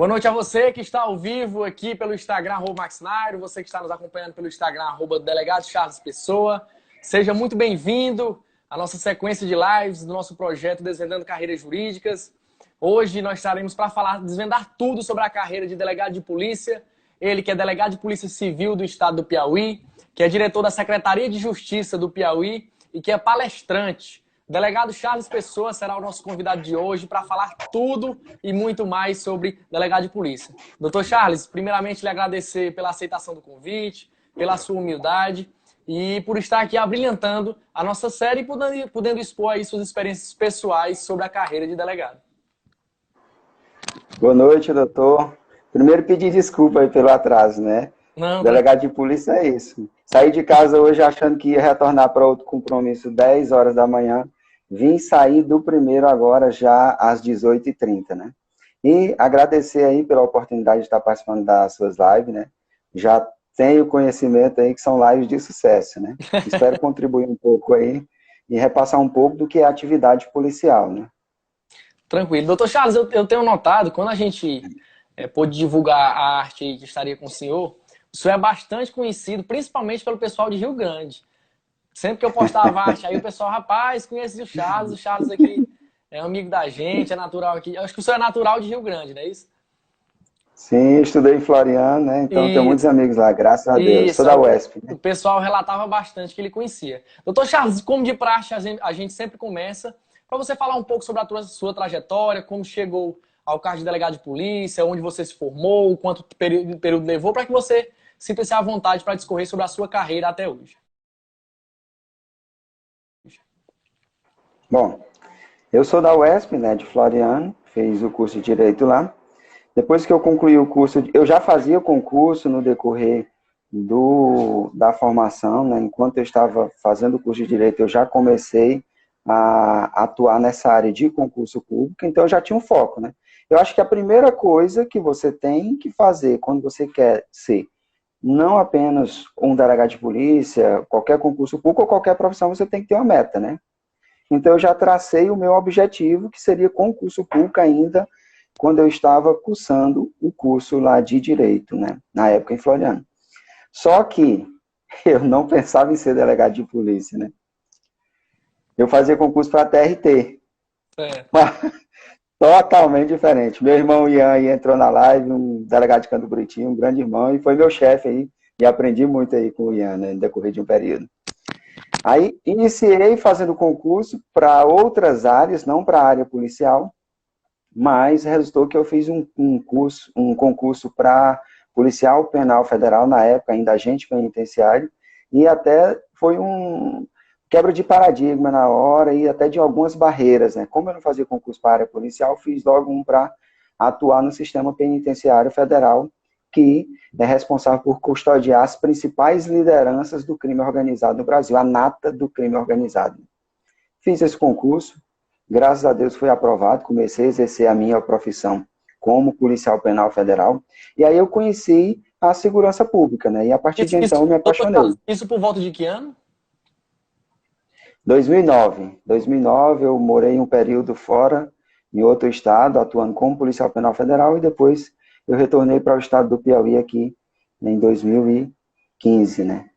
Boa noite a você que está ao vivo aqui pelo Instagram, @maxnairo, você que está nos acompanhando pelo Instagram, @delegado Charles Pessoa. Seja muito bem-vindo à nossa sequência de lives do nosso projeto Desvendando Carreiras Jurídicas. Hoje nós estaremos para desvendar tudo sobre a carreira de delegado de polícia. Ele que é delegado de Polícia Civil do estado do Piauí, que é diretor da Secretaria de Justiça do Piauí e que é palestrante. O delegado Charles Pessoa será o nosso convidado de hoje para falar tudo e muito mais sobre delegado de polícia. Doutor Charles, primeiramente lhe agradecer pela aceitação do convite, pela sua humildade e por estar aqui abrilhantando a nossa série e podendo expor aí suas experiências pessoais sobre a carreira de delegado. Boa noite, doutor. Primeiro, pedir desculpa aí pelo atraso, né? Não, Delegado de polícia é isso. Saí de casa hoje achando que ia retornar para outro compromisso 10 horas da manhã. Vim sair do primeiro agora já às 18h30, né? E agradecer aí pela oportunidade de estar participando das suas lives, né? Já tenho conhecimento aí que são lives de sucesso, né? Espero contribuir um pouco aí e repassar um pouco do que é a atividade policial, né? tranquilo. Doutor Charles, eu tenho notado, quando a gente pôde divulgar a arte aí que estaria com o senhor é bastante conhecido, principalmente pelo pessoal de Rio Grande. Sempre que eu postava arte, aí o pessoal, rapaz, conhece o Charles aqui é amigo da gente, é natural aqui. Eu acho que o senhor é natural de Rio Grande, não é isso? Sim, estudei em Floriano, né? Então tenho muitos Isso, amigos lá, graças a Deus. Sou isso. da UESP, O né? pessoal relatava bastante que ele conhecia. Doutor Charles, como de praxe, a gente sempre começa para você falar um pouco sobre a sua trajetória, como chegou ao cargo de delegado de polícia, onde você se formou, quanto período levou, para que você sinta-se à vontade para discorrer sobre a sua carreira até hoje. Bom, eu sou da UESP, né, de Floriano, fiz o curso de Direito lá. Depois que eu concluí o curso, eu já fazia concurso no decorrer da formação, né? Enquanto eu estava fazendo o curso de Direito, eu já comecei a atuar nessa área de concurso público, então eu já tinha um foco, né? Eu acho que a primeira coisa que você tem que fazer quando você quer ser não apenas um delegado de polícia, qualquer concurso público ou qualquer profissão, você tem que ter uma meta, né? Então eu já tracei o meu objetivo, que seria concurso público ainda, quando eu estava cursando o curso lá de Direito, né? Na época em Floriano. Só que eu não pensava em ser delegado de polícia, né? Eu fazia concurso para a TRT. É. Totalmente diferente. Meu irmão Ian aí entrou na live, um delegado de Canto Bonitinho, um grande irmão, e foi meu chefe aí, e aprendi muito aí com o Ian, né, no decorrer de um período. Aí iniciei fazendo concurso para outras áreas, não para a área policial, mas resultou que eu fiz um concurso para policial penal federal, na época ainda agente penitenciário, e até foi um quebra de paradigma na hora e até de algumas barreiras, né? Como eu não fazia concurso para a área policial, fiz logo um para atuar no sistema penitenciário federal, que é responsável por custodiar as principais lideranças do crime organizado no Brasil, a nata do crime organizado. Fiz esse concurso, graças a Deus fui aprovado, comecei a exercer a minha profissão como policial penal federal, e aí eu conheci a segurança pública, né? E a partir de então eu me Doutor apaixonei. Charles, isso por volta de que ano? 2009 eu morei um período fora, em outro estado, atuando como policial penal federal, e depois eu retornei para o estado do Piauí aqui em 2015, né?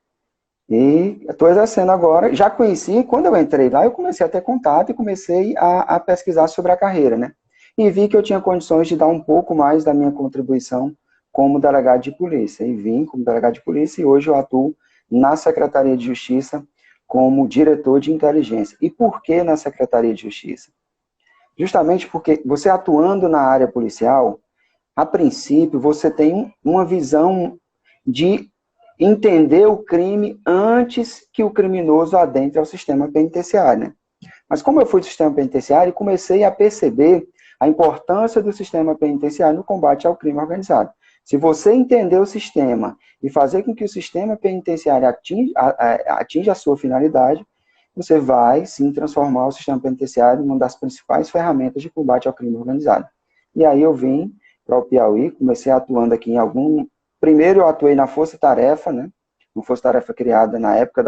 E estou exercendo agora, já conheci, quando eu entrei lá, eu comecei a ter contato e comecei a pesquisar sobre a carreira, né? E vi que eu tinha condições de dar um pouco mais da minha contribuição como delegado de polícia. E vim como delegado de polícia e hoje eu atuo na Secretaria de Justiça como diretor de inteligência. E por que na Secretaria de Justiça? Justamente porque você atuando na área policial, a princípio você tem uma visão de entender o crime antes que o criminoso adentre ao sistema penitenciário, né? Mas como eu fui do sistema penitenciário, comecei a perceber a importância do sistema penitenciário no combate ao crime organizado. Se você entender o sistema e fazer com que o sistema penitenciário atinja a sua finalidade, você vai, sim, transformar o sistema penitenciário em uma das principais ferramentas de combate ao crime organizado. E aí eu vim para o Piauí, comecei atuando aqui em algum... Primeiro eu atuei na Força Tarefa, né? Uma Força Tarefa criada na época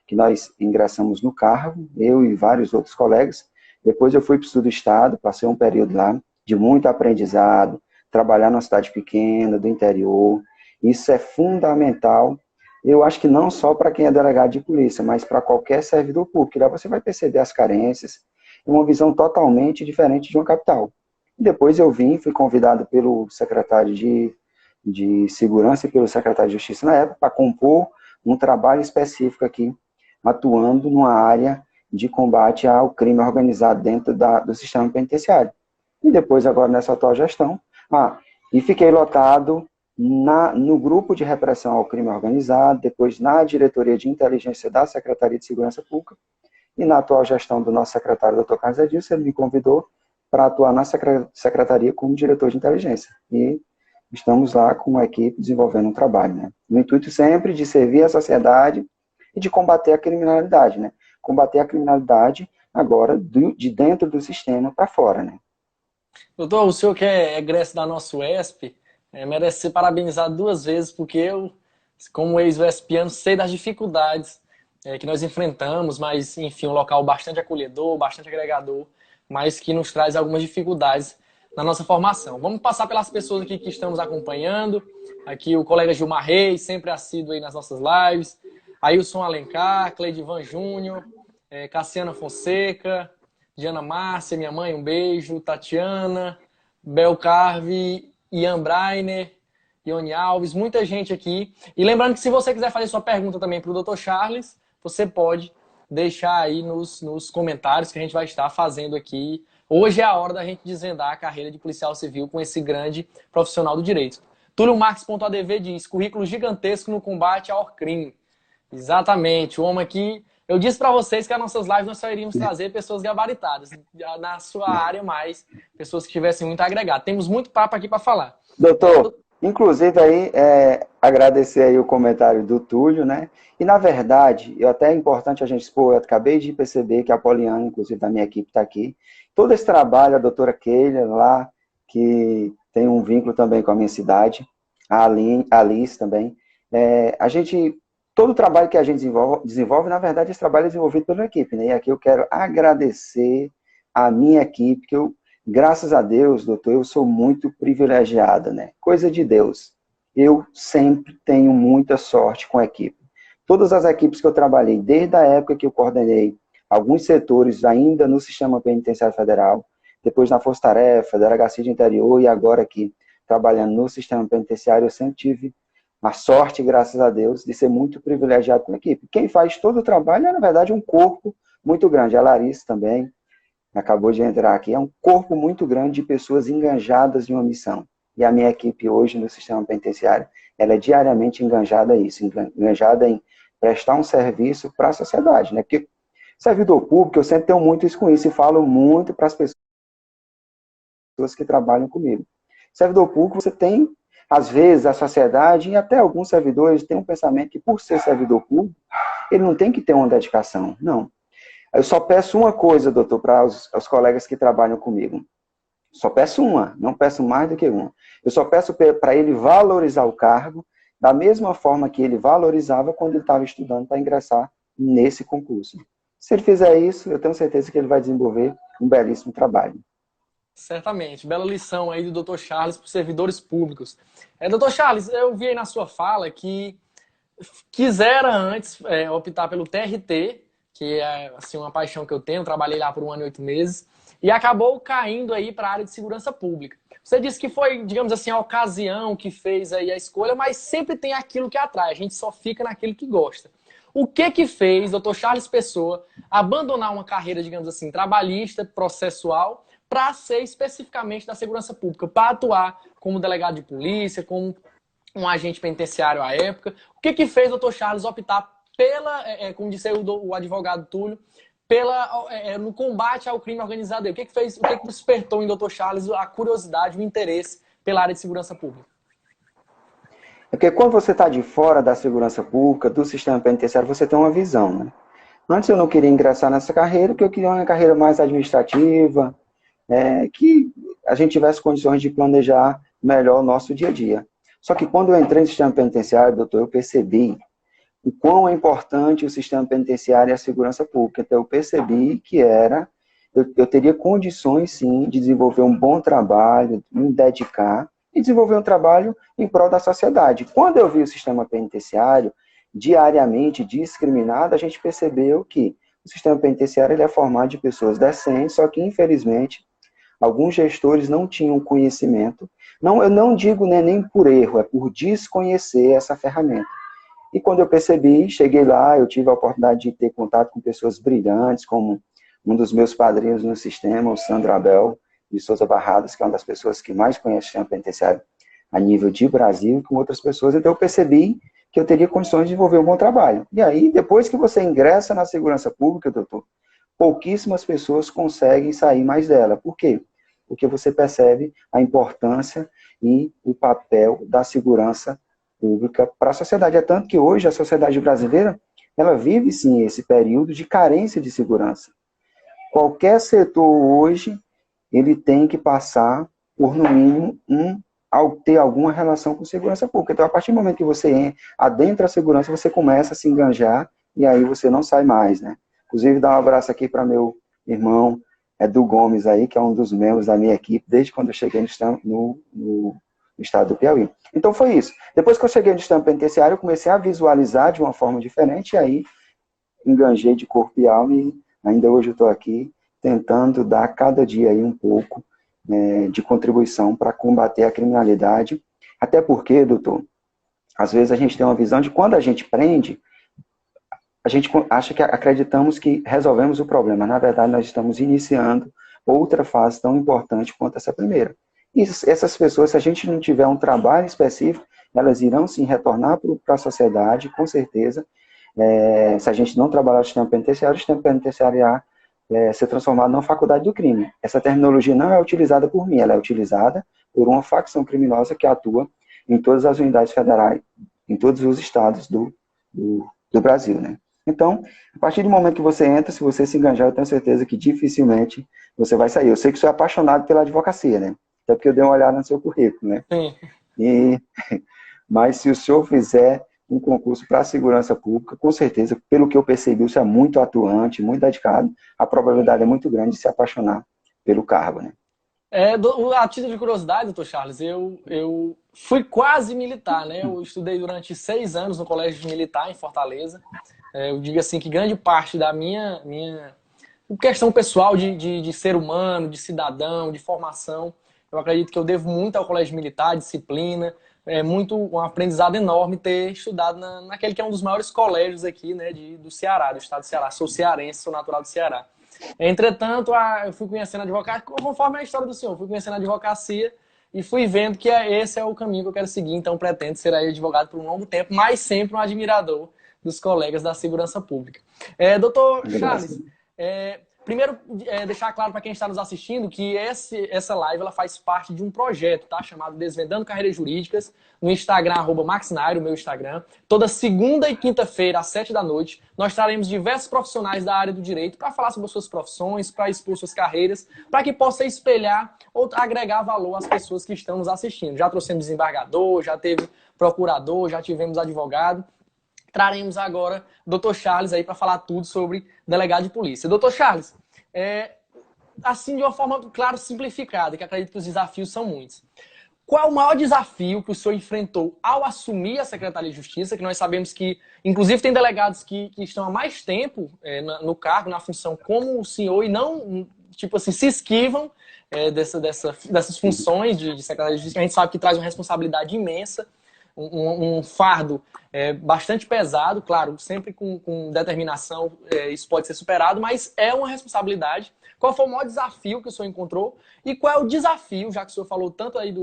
que nós ingressamos no cargo, eu e vários outros colegas. Depois eu fui para o sul do estado, passei um período lá de muito aprendizado, trabalhar numa cidade pequena, do interior. Isso é fundamental. Eu acho que não só para quem é delegado de polícia, mas para qualquer servidor público. Lá você vai perceber as carências, uma visão totalmente diferente de uma capital. Depois eu fui convidado pelo secretário de Segurança e pelo secretário de Justiça na época para compor um trabalho específico aqui, atuando numa área de combate ao crime organizado dentro do sistema penitenciário. E depois, agora, nessa atual gestão, e fiquei lotado no grupo de repressão ao crime organizado, depois na diretoria de inteligência da Secretaria de Segurança Pública, e na atual gestão do nosso secretário, Dr. Carlos Edilson, ele me convidou para atuar na secretaria como diretor de inteligência. E estamos lá com uma equipe desenvolvendo um trabalho, né? No intuito sempre de servir a sociedade e de combater a criminalidade, né? Combater a criminalidade agora de dentro do sistema para fora, né? Doutor, o senhor que é egresso da nossa UESP, merece ser parabenizado 2 vezes, porque eu, como ex-UESPiano, sei das dificuldades que nós enfrentamos, mas, enfim, um local bastante acolhedor, bastante agregador, mas que nos traz algumas dificuldades na nossa formação. Vamos passar pelas pessoas aqui que estão nos acompanhando. Aqui o colega Gilmar Reis, sempre assíduo aí nas nossas lives. Ailson Alencar, Cleidivan Júnior, Cassiana Fonseca, Diana Márcia, minha mãe, um beijo. Tatiana, Bel Carve, Ian Brainer, Ione Alves, muita gente aqui. E lembrando que se você quiser fazer sua pergunta também para o Dr. Charles, você pode deixar aí nos comentários que a gente vai estar fazendo aqui. Hoje é a hora da gente desvendar a carreira de policial civil com esse grande profissional do direito. Túlio Marques.adv diz, currículo gigantesco no combate ao crime. Exatamente, o homem aqui... Eu disse para vocês que as nossas lives nós só iríamos trazer pessoas gabaritadas na sua área, mais pessoas que tivessem muito agregado. Temos muito papo aqui para falar. Doutor, inclusive aí, agradecer aí o comentário do Túlio, né? E na verdade, até é importante a gente expor, eu acabei de perceber que a Poliana, inclusive da minha equipe, está aqui. Todo esse trabalho, a doutora Keila lá, que tem um vínculo também com a minha cidade, a Alice também, todo o trabalho que a gente desenvolve, na verdade, esse trabalho é desenvolvido pela equipe, né? E aqui eu quero agradecer a minha equipe, que graças a Deus, doutor, eu sou muito privilegiada, né? Coisa de Deus. Eu sempre tenho muita sorte com a equipe. Todas as equipes que eu trabalhei, desde a época que eu coordenei alguns setores ainda no Sistema Penitenciário Federal, depois na Força Tarefa, Delegacia de Interior e agora aqui trabalhando no Sistema Penitenciário, eu sempre tive a sorte, graças a Deus, de ser muito privilegiado com a equipe. Quem faz todo o trabalho é, na verdade, um corpo muito grande. A Larissa também acabou de entrar aqui. É um corpo muito grande de pessoas engajadas em uma missão. E a minha equipe hoje no Sistema Penitenciário, ela é diariamente enganjada a isso, enganjada em prestar um serviço para a sociedade, né? Porque servidor público, eu sempre tenho muito isso com isso e falo muito para as pessoas que trabalham comigo. Servidor público, você tem, às vezes, a sociedade e até alguns servidores têm um pensamento que, por ser servidor público, ele não tem que ter uma dedicação. Não. Eu só peço uma coisa, doutor, para os colegas que trabalham comigo. Só peço uma, não peço mais do que uma. Eu só peço para ele valorizar o cargo da mesma forma que ele valorizava quando ele estava estudando para ingressar nesse concurso. Se ele fizer isso, eu tenho certeza que ele vai desenvolver um belíssimo trabalho. Certamente. Bela lição aí do Dr. Charles para os servidores públicos. Dr. Charles, eu vi aí na sua fala que quisera antes optar pelo TRT, que é assim, uma paixão que eu tenho, trabalhei lá por 1 ano e 8 meses, e acabou caindo aí para a área de segurança pública. Você disse que foi, digamos assim, a ocasião que fez aí a escolha, mas sempre tem aquilo que atrai, a gente só fica naquilo que gosta. O que fez Dr. Charles Pessoa abandonar uma carreira, digamos assim, trabalhista, processual, para ser especificamente da segurança pública, para atuar como delegado de polícia, como um agente penitenciário à época? O que fez o Dr. Charles optar pela, como disse o advogado Túlio, no combate ao crime organizado? O que despertou em Dr. Charles a curiosidade, o interesse pela área de segurança pública? É porque quando você está de fora da segurança pública, do sistema penitenciário, você tem uma visão, né? Antes eu não queria ingressar nessa carreira, porque eu queria uma carreira mais administrativa, que a gente tivesse condições de planejar melhor o nosso dia a dia. Só que quando eu entrei no sistema penitenciário, doutor, eu percebi o quão é importante o sistema penitenciário e a segurança pública. Então eu percebi que eu teria condições, sim, de desenvolver um bom trabalho, me dedicar, e desenvolver um trabalho em prol da sociedade. Quando eu vi o sistema penitenciário diariamente discriminado, a gente percebeu que o sistema penitenciário ele é formado de pessoas decentes, só que, infelizmente, alguns gestores não tinham conhecimento. Não, eu não digo, né, nem por erro, é por desconhecer essa ferramenta. E quando eu percebi, cheguei lá, eu tive a oportunidade de ter contato com pessoas brilhantes, como um dos meus padrinhos no sistema, o Sandro Abel de Souza Barradas, que é uma das pessoas que mais conhece o sistema penitenciário a nível de Brasil, com outras pessoas. Então eu percebi que eu teria condições de desenvolver um bom trabalho. E aí, depois que você ingressa na segurança pública, doutor, pouquíssimas pessoas conseguem sair mais dela. Por quê? Porque você percebe a importância e o papel da segurança pública para a sociedade. É tanto que hoje a sociedade brasileira, ela vive sim esse período de carência de segurança. Qualquer setor hoje, ele tem que passar por, no mínimo, ter alguma relação com segurança pública. Então, a partir do momento que você adentra a segurança, você começa a se enganjar e aí você não sai mais, né? Inclusive, dar um abraço aqui para meu irmão Edu Gomes aí, que é um dos membros da minha equipe, desde quando eu cheguei no estado do Piauí. Então, foi isso. Depois que eu cheguei no sistema penitenciário, eu comecei a visualizar de uma forma diferente e aí enganjei de corpo e alma e ainda hoje eu estou aqui tentando dar cada dia aí um pouco de contribuição para combater a criminalidade. Até porque, doutor, às vezes a gente tem uma visão de quando a gente prende, a gente acha que acreditamos que resolvemos o problema. Na verdade, nós estamos iniciando outra fase tão importante quanto essa primeira. E essas pessoas, se a gente não tiver um trabalho específico, elas irão sim retornar para a sociedade, com certeza. Se a gente não trabalhar o sistema penitenciário irá ser transformado numa faculdade do crime. Essa terminologia não é utilizada por mim, ela é utilizada por uma facção criminosa que atua em todas as unidades federais, em todos os estados do Brasil, né? Então, a partir do momento que você entra, se você se enganjar, eu tenho certeza que dificilmente você vai sair. Eu sei que você é apaixonado pela advocacia, né? Até porque eu dei uma olhada no seu currículo, né? Sim. Mas se o senhor fizer um concurso para a segurança pública, com certeza, pelo que eu percebi, você é muito atuante, muito dedicado, a probabilidade é muito grande de se apaixonar pelo cargo, né? A título de curiosidade, doutor Charles, eu fui quase militar, né? Eu estudei durante 6 anos no colégio militar em Fortaleza. Eu digo assim que grande parte da minha questão pessoal de ser humano, de cidadão, de formação, eu acredito que eu devo muito ao colégio militar, disciplina, um aprendizado enorme ter estudado naquele que é um dos maiores colégios aqui, né, do Ceará, do estado do Ceará. Sou cearense, sou natural do Ceará. Entretanto, eu fui conhecendo a advocacia, conforme a história do senhor, fui conhecendo a advocacia e fui vendo que esse é o caminho que eu quero seguir, então pretendo ser aí advogado por um longo tempo, mas sempre um admirador dos colegas da segurança pública. Doutor Charles, primeiro, deixar claro para quem está nos assistindo que essa live ela faz parte de um projeto, tá? Chamado Desvendando Carreiras Jurídicas, no Instagram, @maxnairo, meu Instagram. Toda segunda e quinta-feira, às 7 da noite, nós traremos diversos profissionais da área do direito para falar sobre as suas profissões, para expor suas carreiras, para que possa espelhar ou agregar valor às pessoas que estão nos assistindo. Já trouxemos desembargador, já teve procurador, já tivemos advogado. Traremos agora o Dr. Charles aí para falar tudo sobre delegado de polícia. Dr. Charles, assim de uma forma, claro, simplificada, que acredito que os desafios são muitos. Qual o maior desafio que o senhor enfrentou ao assumir a Secretaria de Justiça? Que nós sabemos que, inclusive, tem delegados que estão há mais tempo no cargo, na função como o senhor, e não, tipo assim, se esquivam dessas funções de Secretaria de Justiça. A gente sabe que traz uma responsabilidade imensa, um fardo bastante pesado, claro, sempre com determinação, isso pode ser superado, mas é uma responsabilidade. Qual foi o maior desafio que o senhor encontrou? E qual é o desafio, já que o senhor falou tanto aí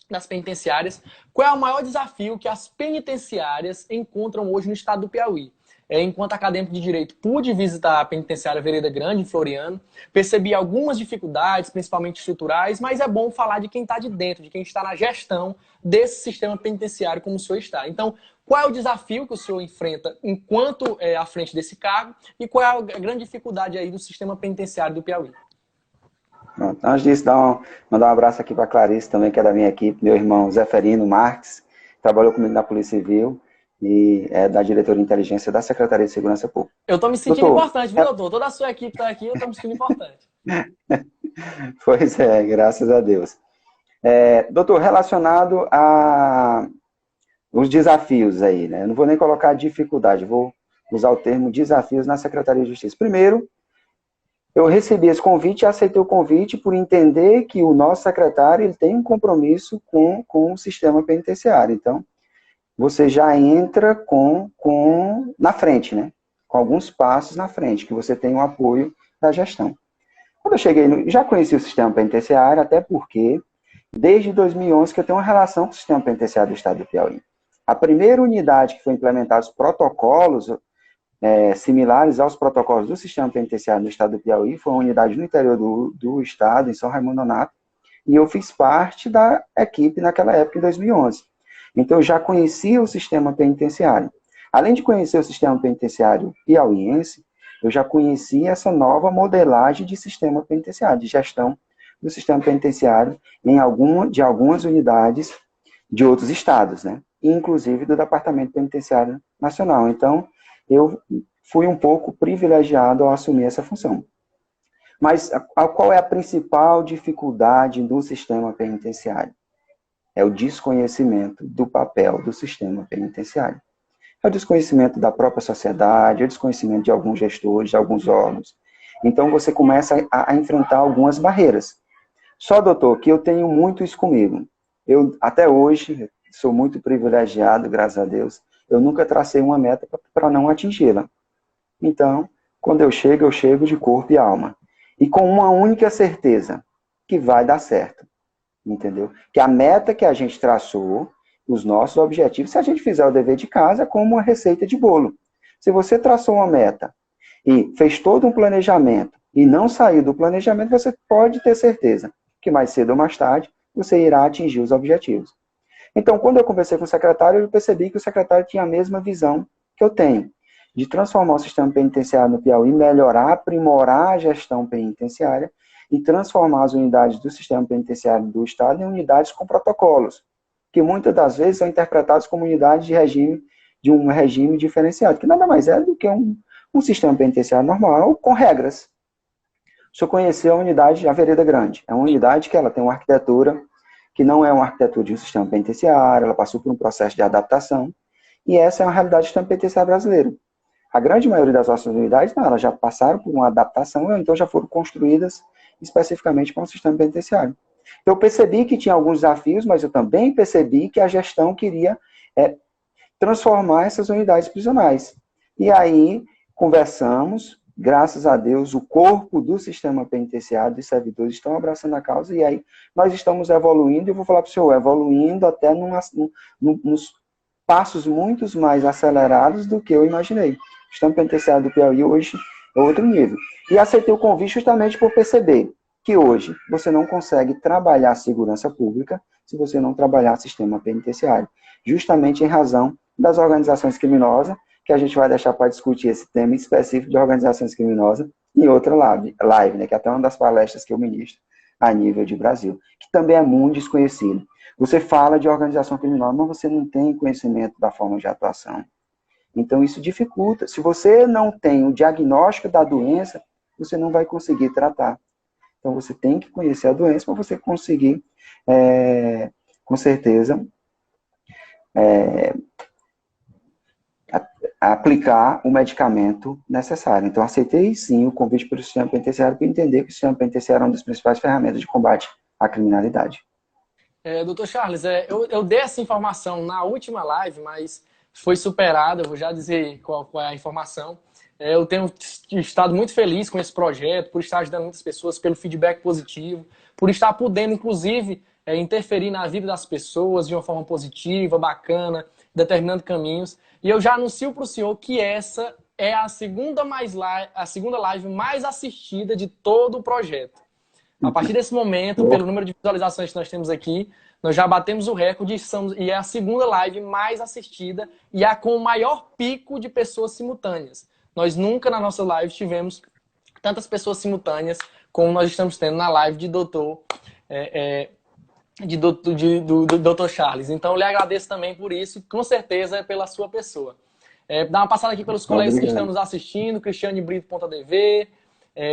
das penitenciárias, qual é o maior desafio que as penitenciárias encontram hoje no estado do Piauí? Enquanto acadêmico de Direito, pude visitar a penitenciária Vereda Grande, em Floriano. Percebi algumas dificuldades, principalmente estruturais, mas é bom falar de quem está de dentro, de quem está na gestão desse sistema penitenciário como o senhor está. Então, qual é o desafio que o senhor enfrenta enquanto à frente desse cargo e qual é a grande dificuldade aí do sistema penitenciário do Piauí? Antes disso, mandar um abraço aqui para a Clarice também, que é da minha equipe, meu irmão Zeferino Marques, trabalhou comigo na Polícia Civil e é da diretoria de inteligência da Secretaria de Segurança Pública. Eu estou me sentindo importante, viu, doutor? Toda a sua equipe está aqui, eu estou me sentindo importante. Pois é, graças a Deus. Doutor, relacionado a os desafios aí, né? Eu não vou nem colocar dificuldade, vou usar o termo desafios na Secretaria de Justiça. Primeiro, eu recebi esse convite e aceitei o convite por entender que o nosso secretário ele tem um compromisso com o sistema penitenciário. Então, você já entra na frente, né? Com alguns passos na frente, que você tem o apoio da gestão. Quando eu cheguei, já conheci o sistema penitenciário, até porque, desde 2011, que eu tenho uma relação com o sistema penitenciário do Estado do Piauí. A primeira unidade que foi implementada os protocolos similares aos protocolos do sistema penitenciário no Estado do Piauí foi uma unidade no interior do Estado, em São Raimundo Nonato, e eu fiz parte da equipe naquela época, em 2011. Então, eu já conhecia o sistema penitenciário. Além de conhecer o sistema penitenciário piauiense, eu já conhecia essa nova modelagem de sistema penitenciário, de gestão do sistema penitenciário de algumas unidades de outros estados, né? Inclusive do Departamento Penitenciário Nacional. Então, eu fui um pouco privilegiado ao assumir essa função. Mas qual é a principal dificuldade do sistema penitenciário? É o desconhecimento do papel do sistema penitenciário. É o desconhecimento da própria sociedade, é o desconhecimento de alguns gestores, de alguns órgãos. Então, você começa a enfrentar algumas barreiras. Só, doutor, que eu tenho muito isso comigo. Eu, até hoje, sou muito privilegiado, graças a Deus. Eu nunca tracei uma meta para não atingi-la. Então, quando eu chego de corpo e alma. E com uma única certeza, que vai dar certo. Entendeu? Que a meta que a gente traçou, os nossos objetivos, se a gente fizer o dever de casa, é como uma receita de bolo. Se você traçou uma meta e fez todo um planejamento e não saiu do planejamento, você pode ter certeza que mais cedo ou mais tarde você irá atingir os objetivos. Então, quando eu conversei com o secretário, eu percebi que o secretário tinha a mesma visão que eu tenho, de transformar o sistema penitenciário no Piauí, melhorar, aprimorar a gestão penitenciária e transformar as unidades do sistema penitenciário do Estado em unidades com protocolos, que muitas das vezes são interpretados como unidades de um regime diferenciado, que nada mais é do que um sistema penitenciário normal, com regras. O senhor conheceu a unidade, a Vereda Grande. É uma unidade que ela tem uma arquitetura que não é uma arquitetura de um sistema penitenciário, ela passou por um processo de adaptação, e essa é uma realidade do sistema penitenciário brasileiro. A grande maioria das nossas unidades, não, elas já passaram por uma adaptação, ou então já foram construídas especificamente para um sistema penitenciário. Eu percebi que tinha alguns desafios, mas eu também percebi que a gestão queria transformar essas unidades prisionais. E aí, conversamos, graças a Deus, o corpo do sistema penitenciário, dos servidores, estão abraçando a causa, e aí nós estamos evoluindo, e eu vou falar para o senhor, evoluindo até nos passos muito mais acelerados do que eu imaginei. O sistema penitenciário do Piauí hoje é outro nível. E aceitei o convite justamente por perceber que hoje você não consegue trabalhar a segurança pública se você não trabalhar sistema penitenciário. Justamente em razão das organizações criminosas, que a gente vai deixar para discutir esse tema específico de organizações criminosas em outra live, né, que é até uma das palestras que eu ministro a nível de Brasil, que também é muito desconhecido. Você fala de organização criminosa, mas você não tem conhecimento da forma de atuação. Então, isso dificulta. Se você não tem o diagnóstico da doença, você não vai conseguir tratar. Então, você tem que conhecer a doença para você conseguir, com certeza, aplicar o medicamento necessário. Então, aceitei, sim, o convite pelo sistema penitenciário para entender que o sistema penitenciário é uma das principais ferramentas de combate à criminalidade. Doutor Charles, eu dei essa informação na última live, mas foi superada, eu vou já dizer qual é a informação. Eu tenho estado muito feliz com esse projeto, por estar ajudando muitas pessoas, pelo feedback positivo, por estar podendo, inclusive, interferir na vida das pessoas de uma forma positiva, bacana, determinando caminhos. E eu já anuncio para o senhor que essa é a segunda live mais assistida de todo o projeto. A partir desse momento, pelo número de visualizações que nós temos aqui, nós já batemos o recorde e é a segunda live mais assistida e a com o maior pico de pessoas simultâneas. Nós nunca na nossa live tivemos tantas pessoas simultâneas como nós estamos tendo na live de do Dr. Charles. Então, eu lhe agradeço também por isso, com certeza é pela sua pessoa. Dá uma passada aqui pelos colegas que estão nos assistindo, Cristiane Brito.dv,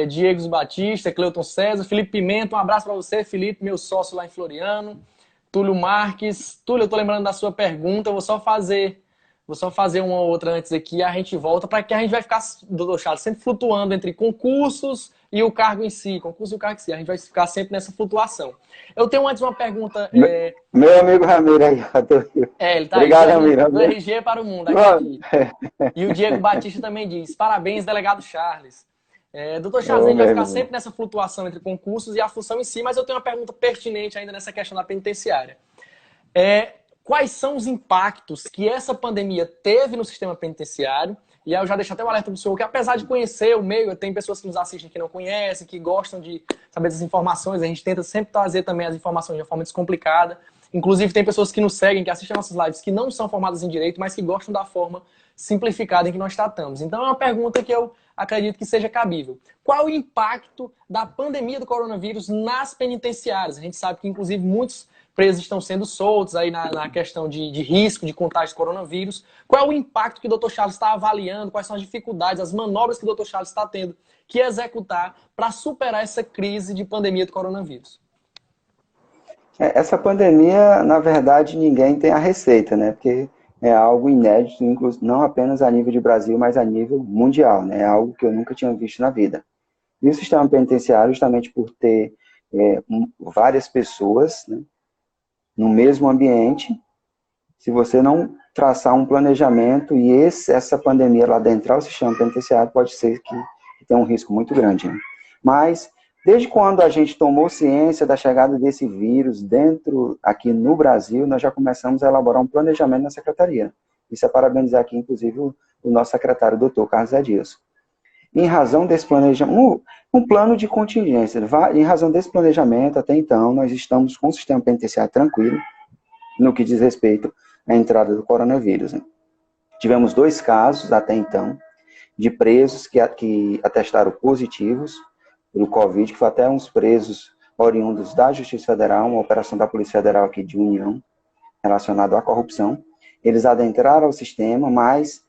Diego Batista, Cleuton César, Felipe Pimenta, um abraço para você, Felipe, meu sócio lá em Floriano. Túlio Marques. Túlio, eu tô lembrando da sua pergunta, eu vou só fazer uma ou outra antes aqui e a gente volta, para que a gente vai ficar, doutor Charles, sempre flutuando entre concursos e o cargo em si, concurso e o cargo em si. A gente vai ficar sempre nessa flutuação. Eu tenho antes uma pergunta... Meu amigo Ramiro aí. Ele tá Obrigado, aí, Ramiro. do RG para o mundo, aqui. E o Diego Batista também diz, parabéns, delegado Charles. Doutor Charles, a gente vai ficar sempre nessa flutuação entre concursos e a função em si, mas eu tenho uma pergunta pertinente ainda nessa questão da penitenciária. Quais são os impactos que essa pandemia teve no sistema penitenciário? E aí eu já deixo até o alerta para o senhor, que apesar de conhecer o meio, tem pessoas que nos assistem que não conhecem, que gostam de saber das informações, a gente tenta sempre trazer também as informações de uma forma descomplicada. Inclusive tem pessoas que nos seguem, que assistem nossas lives, que não são formadas em direito, mas que gostam da forma simplificada em que nós tratamos. Então é uma pergunta que eu acredito que seja cabível. Qual o impacto da pandemia do coronavírus nas penitenciárias? A gente sabe que, inclusive, muitos presos estão sendo soltos aí na questão de risco de contágio de coronavírus. Qual é o impacto que o Dr. Charles está avaliando? Quais são as dificuldades, as manobras que o Dr. Charles está tendo que executar para superar essa crise de pandemia do coronavírus? Essa pandemia, na verdade, ninguém tem a receita, né? Porque é algo inédito, não apenas a nível de Brasil, mas a nível mundial, né? É algo que eu nunca tinha visto na vida. E o sistema penitenciário, justamente por ter várias pessoas, né, no mesmo ambiente, se você não traçar um planejamento e essa pandemia lá dentro do sistema penitenciário, pode ser que tenha um risco muito grande, né? Mas, desde quando a gente tomou ciência da chegada desse vírus aqui no Brasil, nós já começamos a elaborar um planejamento na Secretaria. Isso é parabenizar aqui, inclusive, o nosso secretário, o doutor Carlos Edilson. Em razão desse planejamento, um plano de contingência, em razão desse planejamento, até então, nós estamos com o sistema penitenciário tranquilo, no que diz respeito à entrada do coronavírus, né? Tivemos 2 casos, até então, de presos que atestaram positivos pelo Covid, que foi até uns presos oriundos da Justiça Federal, uma operação da Polícia Federal aqui de União, relacionada à corrupção. Eles adentraram o sistema, mas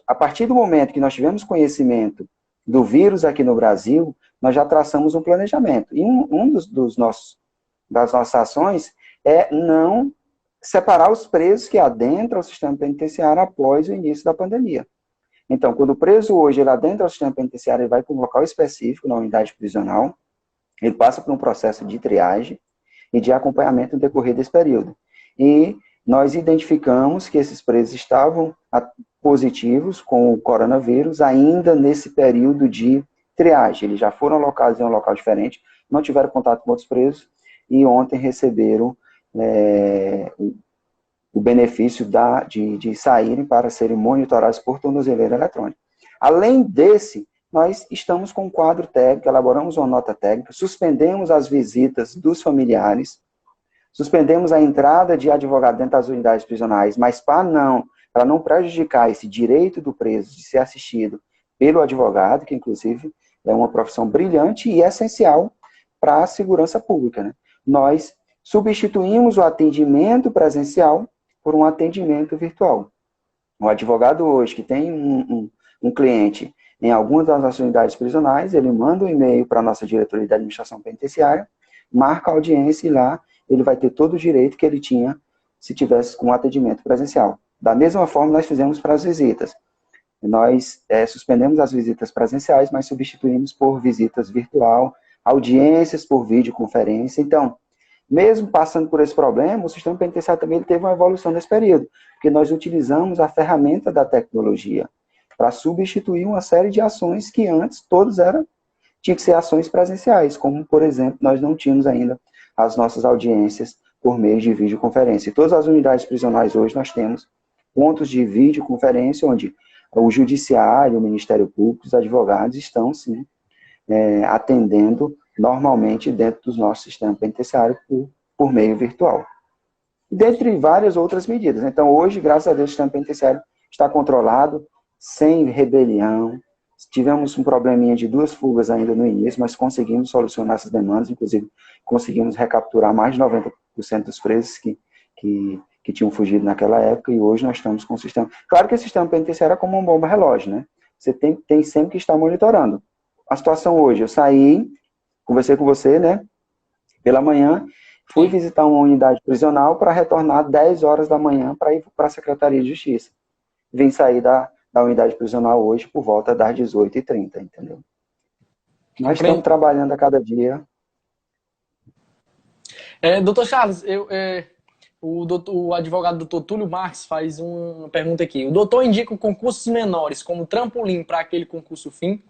a partir do momento que nós tivemos conhecimento do vírus aqui no Brasil, nós já traçamos um planejamento. E das nossas ações é não separar os presos que adentram o sistema penitenciário após o início da pandemia. Então, quando o preso hoje ele adentra o sistema penitenciário, ele vai para um local específico, na unidade prisional, ele passa por um processo de triagem e de acompanhamento no decorrer desse período. E nós identificamos que esses presos estavam positivos com o coronavírus ainda nesse período de triagem. Eles já foram alocados em um local diferente, não tiveram contato com outros presos e ontem receberam o benefício de saírem para serem monitorados por tornozeleira eletrônica. Além desse, nós estamos com um quadro técnico, elaboramos uma nota técnica, suspendemos as visitas dos familiares, suspendemos a entrada de advogado dentro das unidades prisionais, mas para não prejudicar esse direito do preso de ser assistido pelo advogado, que inclusive é uma profissão brilhante e essencial para a segurança pública, né? Nós substituímos o atendimento presencial por um atendimento virtual. O advogado hoje que tem um cliente em alguma das nossas unidades prisionais, ele manda um e-mail para a nossa diretoria de administração penitenciária, marca a audiência e lá ele vai ter todo o direito que ele tinha se tivesse com atendimento presencial. Da mesma forma, nós fizemos para as visitas. Nós suspendemos as visitas presenciais, mas substituímos por visitas virtual, audiências por videoconferência. Então, mesmo passando por esse problema, o sistema penitenciário também teve uma evolução nesse período, porque nós utilizamos a ferramenta da tecnologia para substituir uma série de ações que antes tinham que ser ações presenciais, como, por exemplo, nós não tínhamos ainda as nossas audiências por meio de videoconferência. Em todas as unidades prisionais hoje nós temos pontos de videoconferência onde o judiciário, o Ministério Público, os advogados estão, sim, atendendo normalmente dentro do nosso sistema penitenciário por meio virtual. Dentre várias outras medidas. Então, hoje, graças a Deus, o sistema penitenciário está controlado, sem rebelião. Tivemos um probleminha de 2 fugas ainda no início, mas conseguimos solucionar essas demandas, inclusive conseguimos recapturar mais de 90% dos presos que tinham fugido naquela época, e hoje nós estamos com o sistema... Claro que o sistema penitenciário é como uma bomba relógio, né? Você tem sempre que estar monitorando. a situação hoje, eu saí, conversei com você, né, pela manhã, fui visitar uma unidade prisional para retornar 10 horas da manhã para ir para a Secretaria de Justiça. Vim sair da unidade prisional hoje por volta das 18h30, entendeu? Nós estamos trabalhando a cada dia. Doutor Charles, o advogado doutor Túlio Marques faz uma pergunta aqui. O doutor indica concursos menores como trampolim para aquele concurso fim.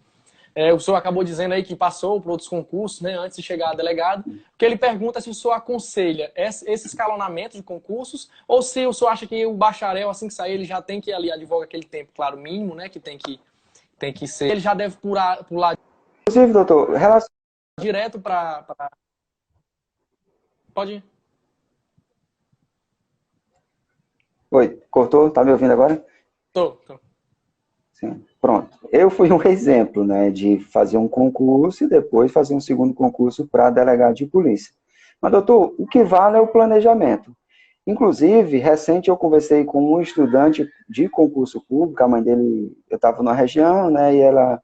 O senhor acabou dizendo aí que passou por outros concursos, né, antes de chegar a delegado, que ele pergunta se o senhor aconselha esse escalonamento de concursos ou se o senhor acha que o bacharel, assim que sair, ele já tem que ali advogar aquele tempo, claro, mínimo, né, que tem que ser. Ele já deve pular Inclusive, doutor, relação direto para... Pode ir. Oi, cortou? Tá me ouvindo agora? Tô. Sim, pronto. Eu fui um exemplo, né, de fazer um concurso e depois fazer um segundo concurso para delegado de polícia. Mas, doutor, o que vale é o planejamento. Inclusive, recente eu conversei com um estudante de concurso público, a mãe dele, eu estava na região, né, e ela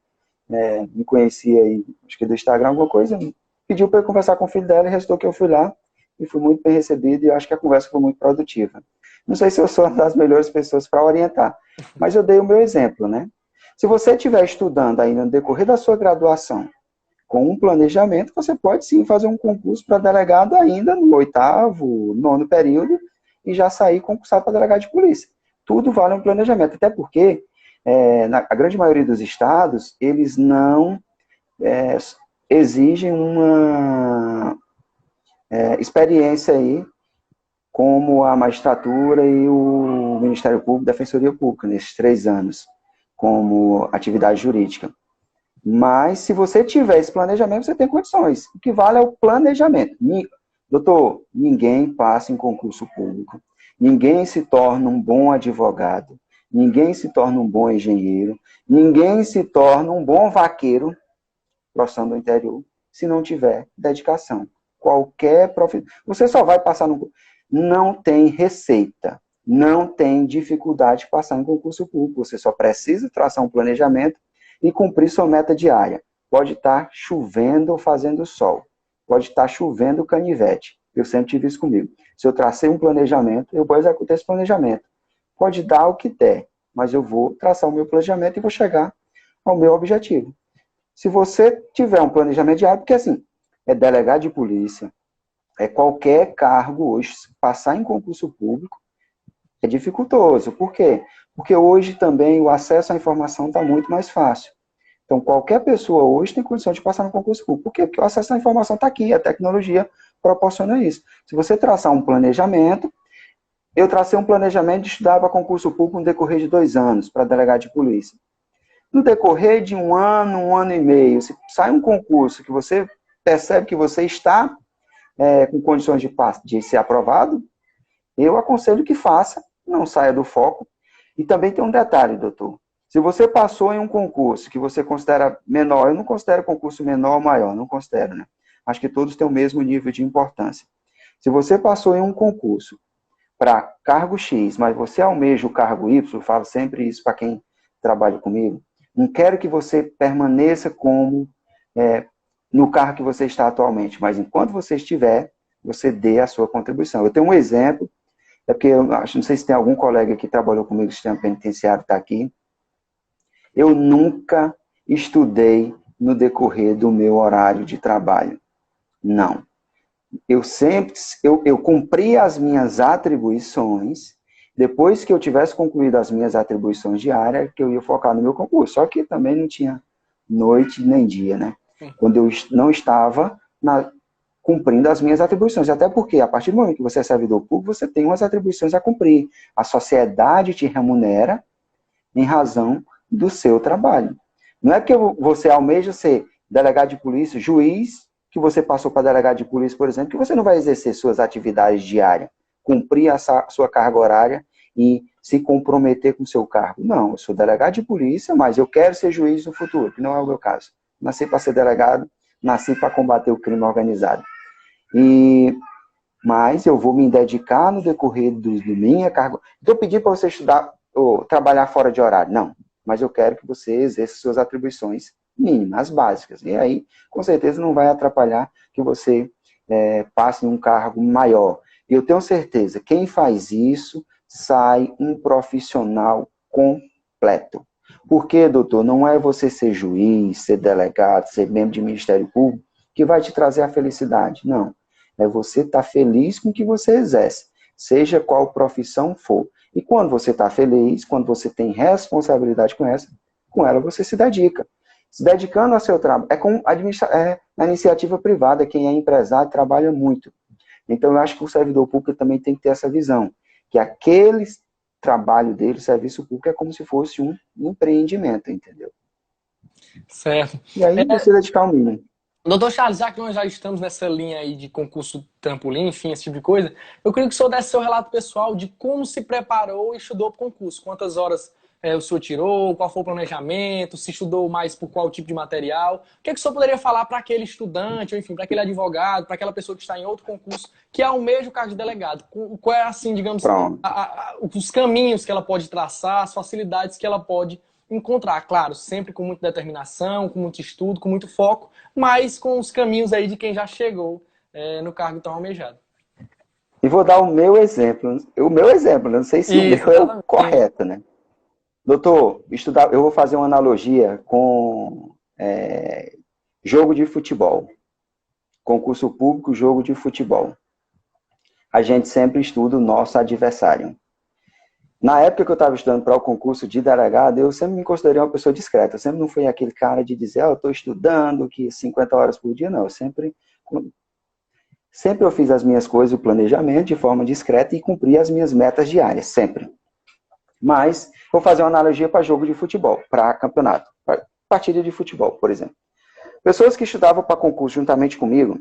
me conhecia aí, acho que do Instagram, alguma coisa, pediu para eu conversar com o filho dela e restou que eu fui lá e fui muito bem recebido e acho que a conversa foi muito produtiva. Não sei se eu sou uma das melhores pessoas para orientar, mas eu dei o meu exemplo, né? Se você estiver estudando ainda no decorrer da sua graduação com um planejamento, você pode sim fazer um concurso para delegado ainda no 8º, 9º período e já sair concursado para delegado de polícia. Tudo vale um planejamento, até porque na grande maioria dos estados, eles não exigem uma experiência aí como a magistratura e o Ministério Público, Defensoria Pública, nesses 3 anos, como atividade jurídica. Mas, se você tiver esse planejamento, você tem condições. O que vale é o planejamento. Doutor, ninguém passa em concurso público, ninguém se torna um bom advogado, ninguém se torna um bom engenheiro, ninguém se torna um bom vaqueiro, profissão do interior, se não tiver dedicação. Qualquer profissão. Você só vai passar no... Não tem receita, não tem dificuldade de passar em concurso público. Você só precisa traçar um planejamento e cumprir sua meta diária. Pode estar chovendo ou fazendo sol. Pode estar chovendo canivete. Eu sempre tive isso comigo. Se eu tracei um planejamento, eu vou executar esse planejamento. Pode dar o que der, mas eu vou traçar o meu planejamento e vou chegar ao meu objetivo. Se você tiver um planejamento diário, porque assim, é delegado de polícia, qualquer cargo hoje, passar em concurso público é dificultoso. Por quê? Porque hoje também o acesso à informação está muito mais fácil. Então, qualquer pessoa hoje tem condição de passar no concurso público. Por quê? Porque o acesso à informação está aqui, a tecnologia proporciona isso. Se você traçar um planejamento, eu tracei um planejamento de estudar para concurso público no decorrer de 2 anos, para delegado de polícia. No decorrer de 1 ano e meio, se sai um concurso que você percebe que você está com condições de ser aprovado, eu aconselho que faça, não saia do foco. E também tem um detalhe, doutor. Se você passou em um concurso que você considera menor, eu não considero concurso menor ou maior, não considero, né? Acho que todos têm o mesmo nível de importância. Se você passou em um concurso para cargo X, mas você almeja o cargo Y, eu falo sempre isso para quem trabalha comigo, não quero que você permaneça como no cargo que você está atualmente, mas enquanto você estiver, você dê a sua contribuição. Eu tenho um exemplo, porque eu não sei se tem algum colega que trabalhou comigo no sistema penitenciário que está aqui. Eu nunca estudei no decorrer do meu horário de trabalho. Não. Eu cumpri as minhas atribuições, depois que eu tivesse concluído as minhas atribuições diárias, que eu ia focar no meu concurso. Só que também não tinha noite nem dia, né? Quando eu não estava cumprindo as minhas atribuições. Até porque, a partir do momento que você é servidor público, você tem umas atribuições a cumprir. A sociedade te remunera em razão do seu trabalho. Não é que você almeja ser delegado de polícia, juiz, que você passou para delegado de polícia, por exemplo, que você não vai exercer suas atividades diárias, cumprir a sua carga horária e se comprometer com o seu cargo. Não, eu sou delegado de polícia, mas eu quero ser juiz no futuro, que não é o meu caso. Nasci para ser delegado, nasci para combater o crime organizado. Mas eu vou me dedicar no decorrer do minha carga. Estou pedindo para você estudar ou trabalhar fora de horário. Não, mas eu quero que você exerça suas atribuições mínimas, as básicas. E aí, com certeza, não vai atrapalhar que você passe em um cargo maior. E eu tenho certeza, quem faz isso sai um profissional completo. Porque, doutor, não é você ser juiz, ser delegado, ser membro de Ministério Público que vai te trazer a felicidade. Não. É você estar feliz com o que você exerce, seja qual profissão for. E quando você está feliz, quando você tem responsabilidade com ela você se dedica. Se dedicando ao seu trabalho. Na iniciativa privada, quem é empresário trabalha muito. Então, eu acho que o servidor público também tem que ter essa visão, que aquele trabalho dele, o serviço público, é como se fosse um empreendimento, entendeu? Certo. E aí, você dedicar o mínimo. Doutor Charles, já que nós já estamos nessa linha aí de concurso trampolim, enfim, esse tipo de coisa, eu queria que o senhor desse seu relato pessoal de como se preparou e estudou para o concurso. Quantas horas o senhor tirou, qual foi o planejamento, se estudou mais por qual tipo de material. O que o senhor poderia falar para aquele estudante, ou enfim, para aquele advogado, para aquela pessoa que está em outro concurso, que almeja o cargo de delegado? Qual é, assim, digamos, os caminhos que ela pode traçar, as facilidades que ela pode encontrar, claro, sempre com muita determinação, com muito estudo, com muito foco, mas com os caminhos aí de quem já chegou no cargo tão almejado. E vou dar o meu exemplo. Não sei se o meu é o correto, né? Doutor, eu vou fazer uma analogia com jogo de futebol. Concurso público, jogo de futebol. A gente sempre estuda o nosso adversário. Na época que eu estava estudando para o concurso de delegado, eu sempre me considerei uma pessoa discreta. Eu sempre não fui aquele cara de dizer, eu estou estudando, que 50 horas por dia, não. Eu sempre eu fiz as minhas coisas, o planejamento, de forma discreta e cumpri as minhas metas diárias, sempre. Mas, vou fazer uma analogia para jogo de futebol, para campeonato, para partida de futebol, por exemplo. Pessoas que estudavam para concurso juntamente comigo,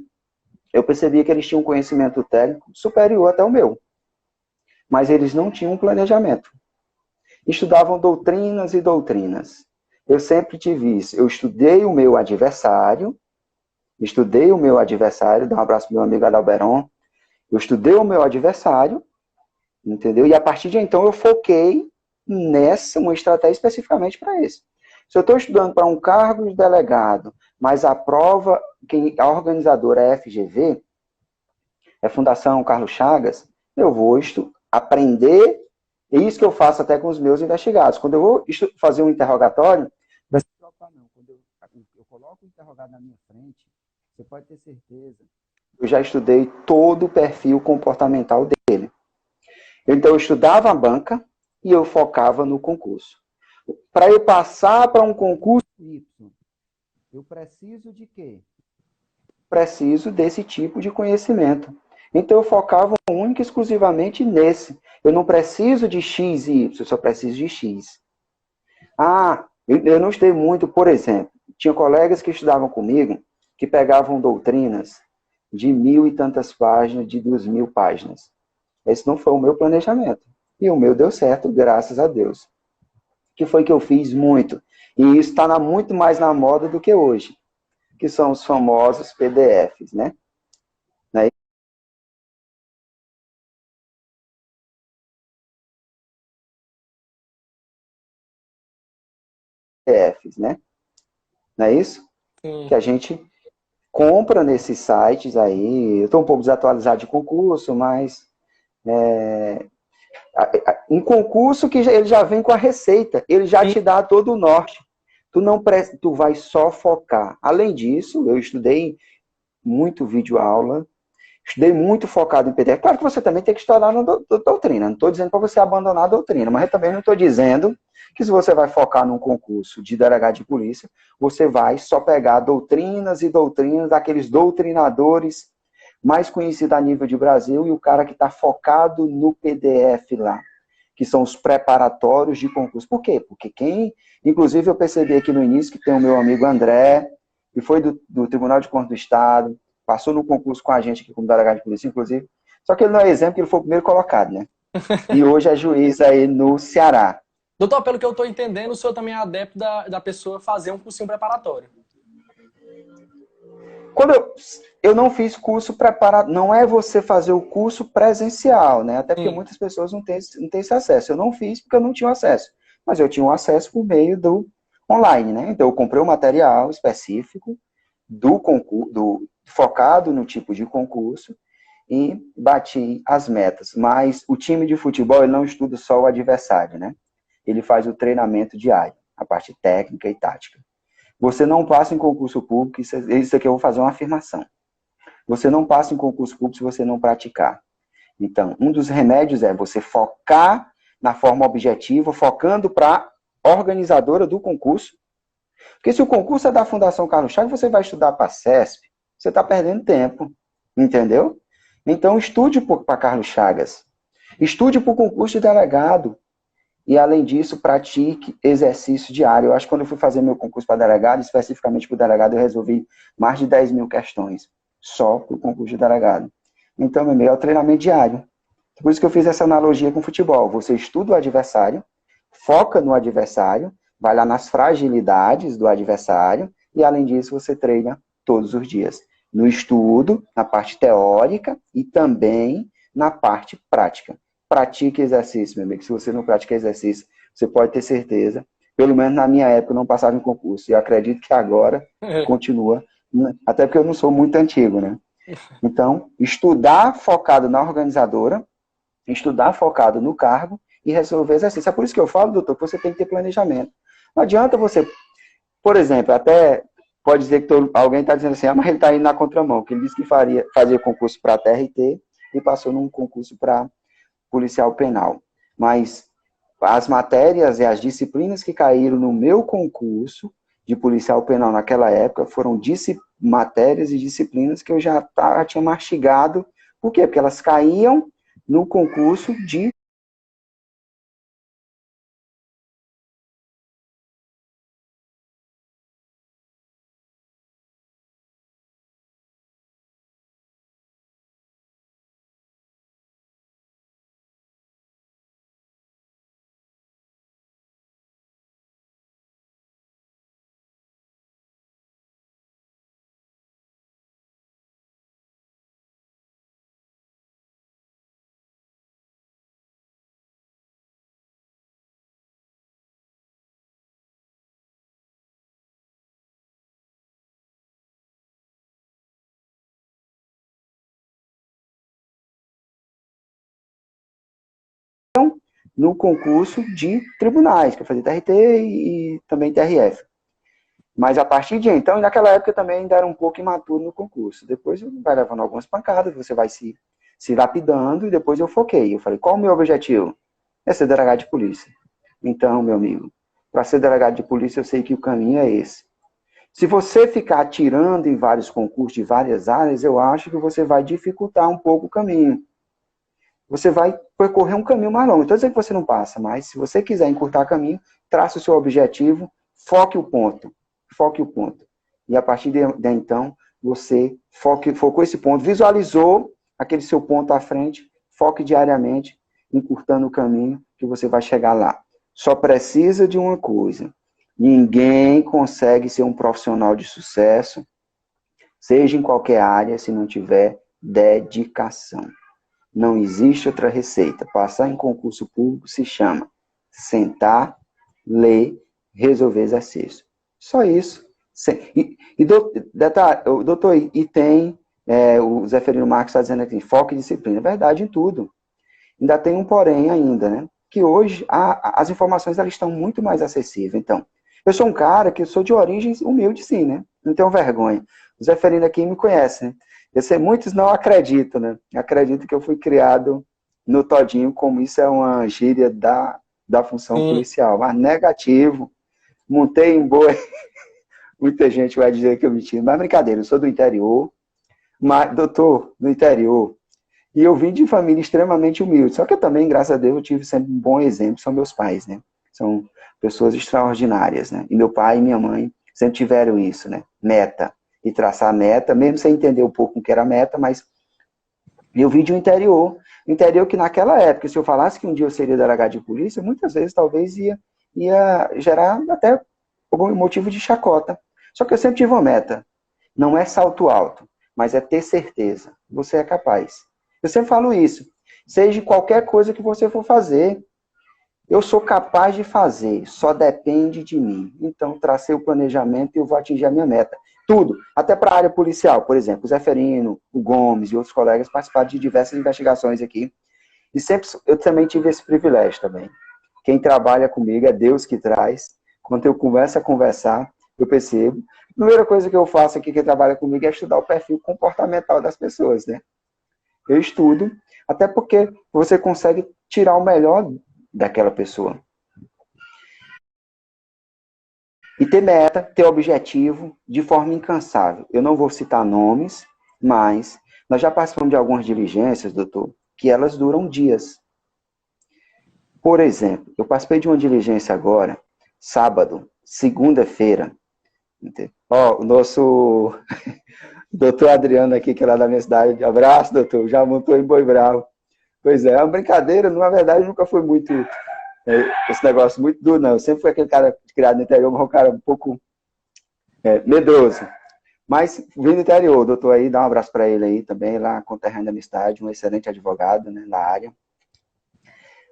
eu percebia que eles tinham um conhecimento técnico superior até o meu. Mas eles não tinham um planejamento. Estudavam doutrinas e doutrinas. Eu sempre tive isso. Eu estudei o meu adversário, dá um abraço pro meu amigo Adalberon. Eu estudei o meu adversário, entendeu? E a partir de então eu foquei uma estratégia especificamente para isso. Se eu estou estudando para um cargo de delegado, mas a prova, a organizadora é FGV, é Fundação Carlos Chagas, eu vou aprender, é isso que eu faço até com os meus investigados. Quando eu vou fazer um interrogatório, não se preocupar não. Quando eu coloco o interrogado na minha frente, você pode ter certeza, eu já estudei todo o perfil comportamental dele. Então, eu estudava a banca e eu focava no concurso. Para eu passar para um concurso Y, eu preciso de quê? Preciso desse tipo de conhecimento. Então, eu focava única e exclusivamente nesse. Eu não preciso de X e Y, eu só preciso de X. Eu não estudei muito, por exemplo, tinha colegas que estudavam comigo que pegavam doutrinas de 1000 e tantas páginas, de 2000 páginas. Esse não foi o meu planejamento. E o meu deu certo, graças a Deus. Que foi que eu fiz muito. E isso está muito mais na moda do que hoje. Que são os famosos PDFs, né? PDFs, né? Não é isso? Sim. Que a gente compra nesses sites aí. Eu estou um pouco desatualizado de concurso, mas um concurso que ele já vem com a receita, ele já te dá todo o norte. Tu vai só focar. Além disso, eu estudei muito vídeo-aula, estudei muito focado em PDF. Claro que você também tem que estudar na doutrina. Não estou dizendo para você abandonar a doutrina, mas eu também não estou dizendo que se você vai focar num concurso de delegado de polícia, você vai só pegar doutrinas e doutrinas daqueles doutrinadores mais conhecidos a nível de Brasil e o cara que está focado no PDF lá, que são os preparatórios de concurso. Por quê? Porque inclusive eu percebi aqui no início que tem o meu amigo André, que foi do Tribunal de Contas do Estado, passou no concurso com a gente aqui como delegado de polícia, inclusive, só que ele não é exemplo, que ele foi o primeiro colocado, né? E hoje é juiz aí no Ceará. Doutor, pelo que eu estou entendendo, o senhor também é adepto da pessoa fazer um cursinho preparatório. Quando eu não fiz curso preparado, não é você fazer o curso presencial, né? Até porque muitas pessoas não têm esse acesso. Eu não fiz porque eu não tinha acesso. Mas eu tinha um acesso por meio online, né? Então, eu comprei um material específico do concurso, focado no tipo de concurso, e bati as metas. Mas o time de futebol, ele não estuda só o adversário, né? Ele faz o treinamento diário, a parte técnica e tática. Você não passa em concurso público, isso aqui eu vou fazer uma afirmação. Você não passa em concurso público se você não praticar. Então, um dos remédios é você focar na forma objetiva, focando para a organizadora do concurso. Porque se o concurso é da Fundação Carlos Chagas, você vai estudar para a CESP, você está perdendo tempo, entendeu? Então, estude para Carlos Chagas. Estude para o concurso de delegado. E, além disso, pratique exercício diário. Eu acho que quando eu fui fazer meu concurso para delegado, especificamente para o delegado, eu resolvi mais de 10 mil questões, só para o concurso de delegado. Então, meu meio é o treinamento diário. Por isso que eu fiz essa analogia com o futebol. Você estuda o adversário, foca no adversário, vai lá nas fragilidades do adversário, e, além disso, você treina todos os dias. No estudo, na parte teórica e também na parte prática. Pratique exercício, meu amigo. Se você não pratica exercício, você pode ter certeza. Pelo menos na minha época, eu não passava em concurso. E eu acredito que agora continua. Até porque eu não sou muito antigo, né? Então, estudar focado na organizadora, estudar focado no cargo e resolver exercício. É por isso que eu falo, doutor, que você tem que ter planejamento. Não adianta você, por exemplo, até pode dizer que alguém está dizendo assim, mas ele está indo na contramão, que ele disse que fazia concurso para TRT e passou num concurso para policial penal. Mas as matérias e as disciplinas que caíram no meu concurso de policial penal naquela época foram matérias e disciplinas que eu já tinha mastigado. Por quê? Porque elas caíam no concurso de no concurso de tribunais, que eu fazia TRT e também TRF. Mas a partir de então, naquela época eu também ainda era um pouco imaturo no concurso. Depois vai levando algumas pancadas, você vai se lapidando, e depois eu foquei. Eu falei, qual o meu objetivo? É ser delegado de polícia. Então, meu amigo, para ser delegado de polícia, eu sei que o caminho é esse. Se você ficar atirando em vários concursos de várias áreas, eu acho que você vai dificultar um pouco o caminho. Você vai percorrer um caminho mais longo. Estou dizendo que você não passa, mas se você quiser encurtar caminho, traça o seu objetivo, foque o ponto. Foque o ponto. E a partir de então, você focou esse ponto, visualizou aquele seu ponto à frente, foque diariamente, encurtando o caminho que você vai chegar lá. Só precisa de uma coisa. Ninguém consegue ser um profissional de sucesso, seja em qualquer área, se não tiver dedicação. Não existe outra receita. Passar em concurso público se chama sentar, ler, resolver exercício. Só isso. Doutor, e tem, o Zeferino Marques está dizendo aqui, foco e disciplina. É verdade em tudo. Ainda tem um porém ainda, né? Que hoje as informações elas estão muito mais acessíveis. Então, eu sou um cara que eu sou de origem humilde, sim, né? Não tenho vergonha. O Zeferino aqui me conhece, né? Eu sei, muitos não acreditam, né? Acreditam que eu fui criado no todinho, como isso é uma gíria da função policial. Mas negativo. Montei em boi. Muita gente vai dizer que eu menti. Mas brincadeira, eu sou do interior. Mas, doutor, do interior. E eu vim de família extremamente humilde. Só que eu também, graças a Deus, eu tive sempre um bom exemplo. São meus pais, né? São pessoas extraordinárias, né? E meu pai e minha mãe sempre tiveram isso, né? Meta. E traçar meta, mesmo sem entender um pouco o que era meta, mas eu vim de um interior. Interior que naquela época, se eu falasse que um dia eu seria delegado de polícia, muitas vezes talvez ia gerar até algum motivo de chacota. Só que eu sempre tive uma meta. Não é salto alto, mas é ter certeza. Você é capaz. Eu sempre falo isso. Seja qualquer coisa que você for fazer, Eu sou capaz de fazer, só depende de mim. Então, tracei o planejamento e eu vou atingir a minha meta. Tudo, até para a área policial, por exemplo, o Zeferino, o Gomes e outros colegas participaram de diversas investigações aqui. E sempre eu também tive esse privilégio também. Quem trabalha comigo é Deus que traz. Quando eu começo a conversar, eu percebo. A primeira coisa que eu faço aqui, quem trabalha comigo, é estudar o perfil comportamental das pessoas, né? Eu estudo, até porque você consegue tirar o melhor daquela pessoa. E ter meta, ter objetivo, de forma incansável. Eu não vou citar nomes, mas nós já participamos de algumas diligências, doutor, que elas duram dias. Por exemplo, eu participei de uma diligência agora, sábado, segunda-feira. Ó, o nosso doutor Adriano aqui, que é lá da minha cidade, abraço, doutor, já montou em Boi Bravo. Pois é uma brincadeira, na verdade nunca foi muito esse negócio muito duro, não. Eu sempre fui aquele cara criado no interior, mas um cara um pouco medroso. Mas vim do interior, o doutor aí, dá um abraço para ele aí também, lá conterrâneo da minha cidade, um excelente advogado, né, na área.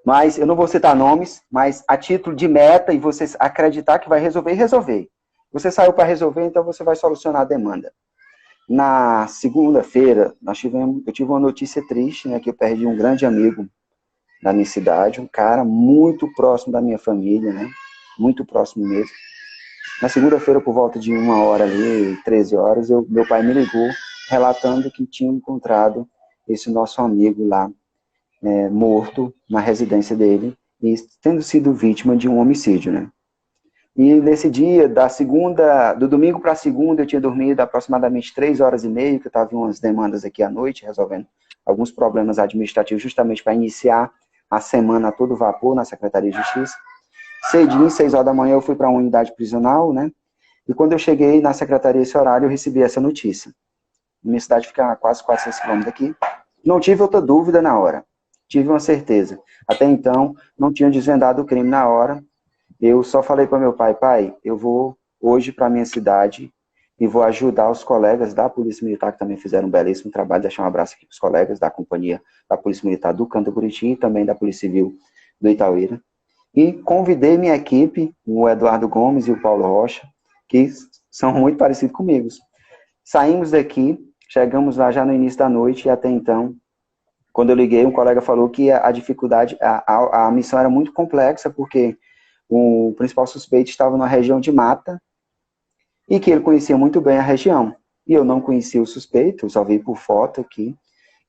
Mas eu não vou citar nomes, mas a título de meta e você acreditar que vai resolver, resolver. Você saiu para resolver, então você vai solucionar a demanda. Na segunda-feira, eu tive uma notícia triste, né, que eu perdi um grande amigo da minha cidade, um cara muito próximo da minha família, né, muito próximo mesmo. Na segunda-feira, por volta de 1h ali, 13 horas, meu pai me ligou relatando que tinha encontrado esse nosso amigo lá, morto na residência dele e tendo sido vítima de um homicídio, né? E nesse dia, do domingo para a segunda, eu tinha dormido aproximadamente 3h30, que eu estava em umas demandas aqui à noite, resolvendo alguns problemas administrativos, justamente para iniciar a semana a todo vapor na Secretaria de Justiça. Cedinho, 6h da manhã, eu fui para uma unidade prisional, né? E quando eu cheguei na secretaria esse horário, eu recebi essa notícia. Minha cidade fica a quase 400 quilômetros daqui. Não tive outra dúvida na hora. Tive uma certeza. Até então, não tinha desvendado o crime na hora. Eu só falei para meu pai, pai, eu vou hoje para a minha cidade e vou ajudar os colegas da Polícia Militar, que também fizeram um belíssimo trabalho. Deixar um abraço aqui para os colegas da companhia da Polícia Militar do Canto Buriti e também da Polícia Civil do Itauíra. E convidei minha equipe, o Eduardo Gomes e o Paulo Rocha, que são muito parecidos comigo. Saímos daqui, chegamos lá já no início da noite e até então, quando eu liguei, um colega falou que a dificuldade, a missão era muito complexa, porque o principal suspeito estava numa região de mata e que ele conhecia muito bem a região. E eu não conhecia o suspeito, eu só vi por foto aqui,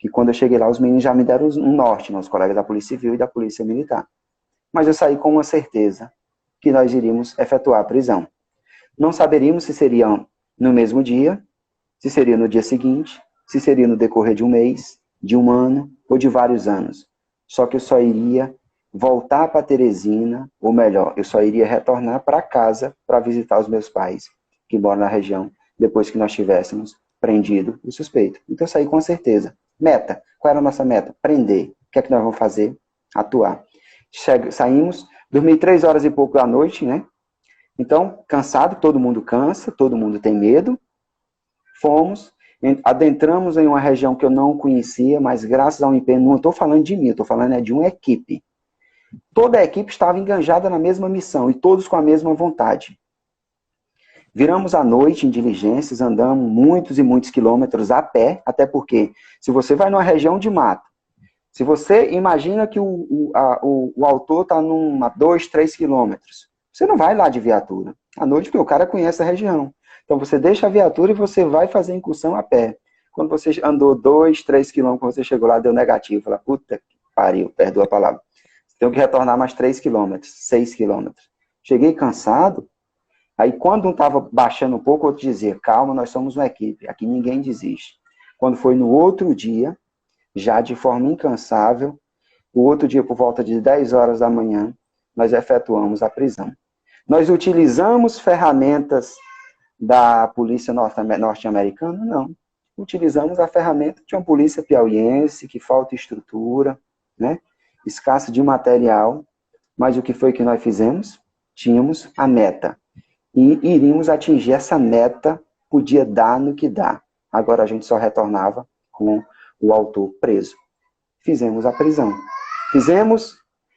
que quando eu cheguei lá, os meninos já me deram um norte, os colegas da Polícia Civil e da Polícia Militar. Mas eu saí com uma certeza que nós iríamos efetuar a prisão. Não saberíamos se seria no mesmo dia, se seria no dia seguinte, se seria no decorrer de um mês, de um ano ou de vários anos. Só que eu só iria voltar para Teresina, ou melhor, eu só iria retornar para casa para visitar os meus pais, que moram na região, depois que nós tivéssemos prendido o suspeito. Então eu saí com certeza. Meta, qual era a nossa meta? Prender. O que é que nós vamos fazer? Atuar. Saímos, dormi 3 horas e pouco da noite, né? Então, cansado, todo mundo cansa, todo mundo tem medo. Fomos, adentramos em uma região que eu não conhecia, mas graças ao empenho, não estou falando de mim, estou falando de uma equipe. Toda a equipe estava enganjada na mesma missão e todos com a mesma vontade. Viramos à noite em diligências, andamos muitos e muitos quilômetros a pé, até porque se você vai numa região de mato, se você imagina que o autor está a 2, 3 quilômetros, você não vai lá de viatura à noite, porque o cara conhece a região. Então você deixa a viatura e você vai fazer incursão a pé. Quando você andou 2, 3 quilômetros, você chegou lá, deu negativo. Fala, puta que pariu, perdoa a palavra. Tenho que retornar mais 3 quilômetros, 6 quilômetros. Cheguei cansado, aí quando um estava baixando um pouco, o outro dizia, calma, nós somos uma equipe, aqui ninguém desiste. Quando foi no outro dia, já de forma incansável, o outro dia por volta de 10 horas da manhã, nós efetuamos a prisão. Nós utilizamos ferramentas da polícia norte-americana? Não. Utilizamos a ferramenta de uma polícia piauiense, que falta estrutura, né? Escassa de material, mas o que foi que nós fizemos? Tínhamos a meta. E iríamos atingir essa meta, podia dar no que dá. Agora a gente só retornava com o autor preso. Fizemos a prisão. Fizemos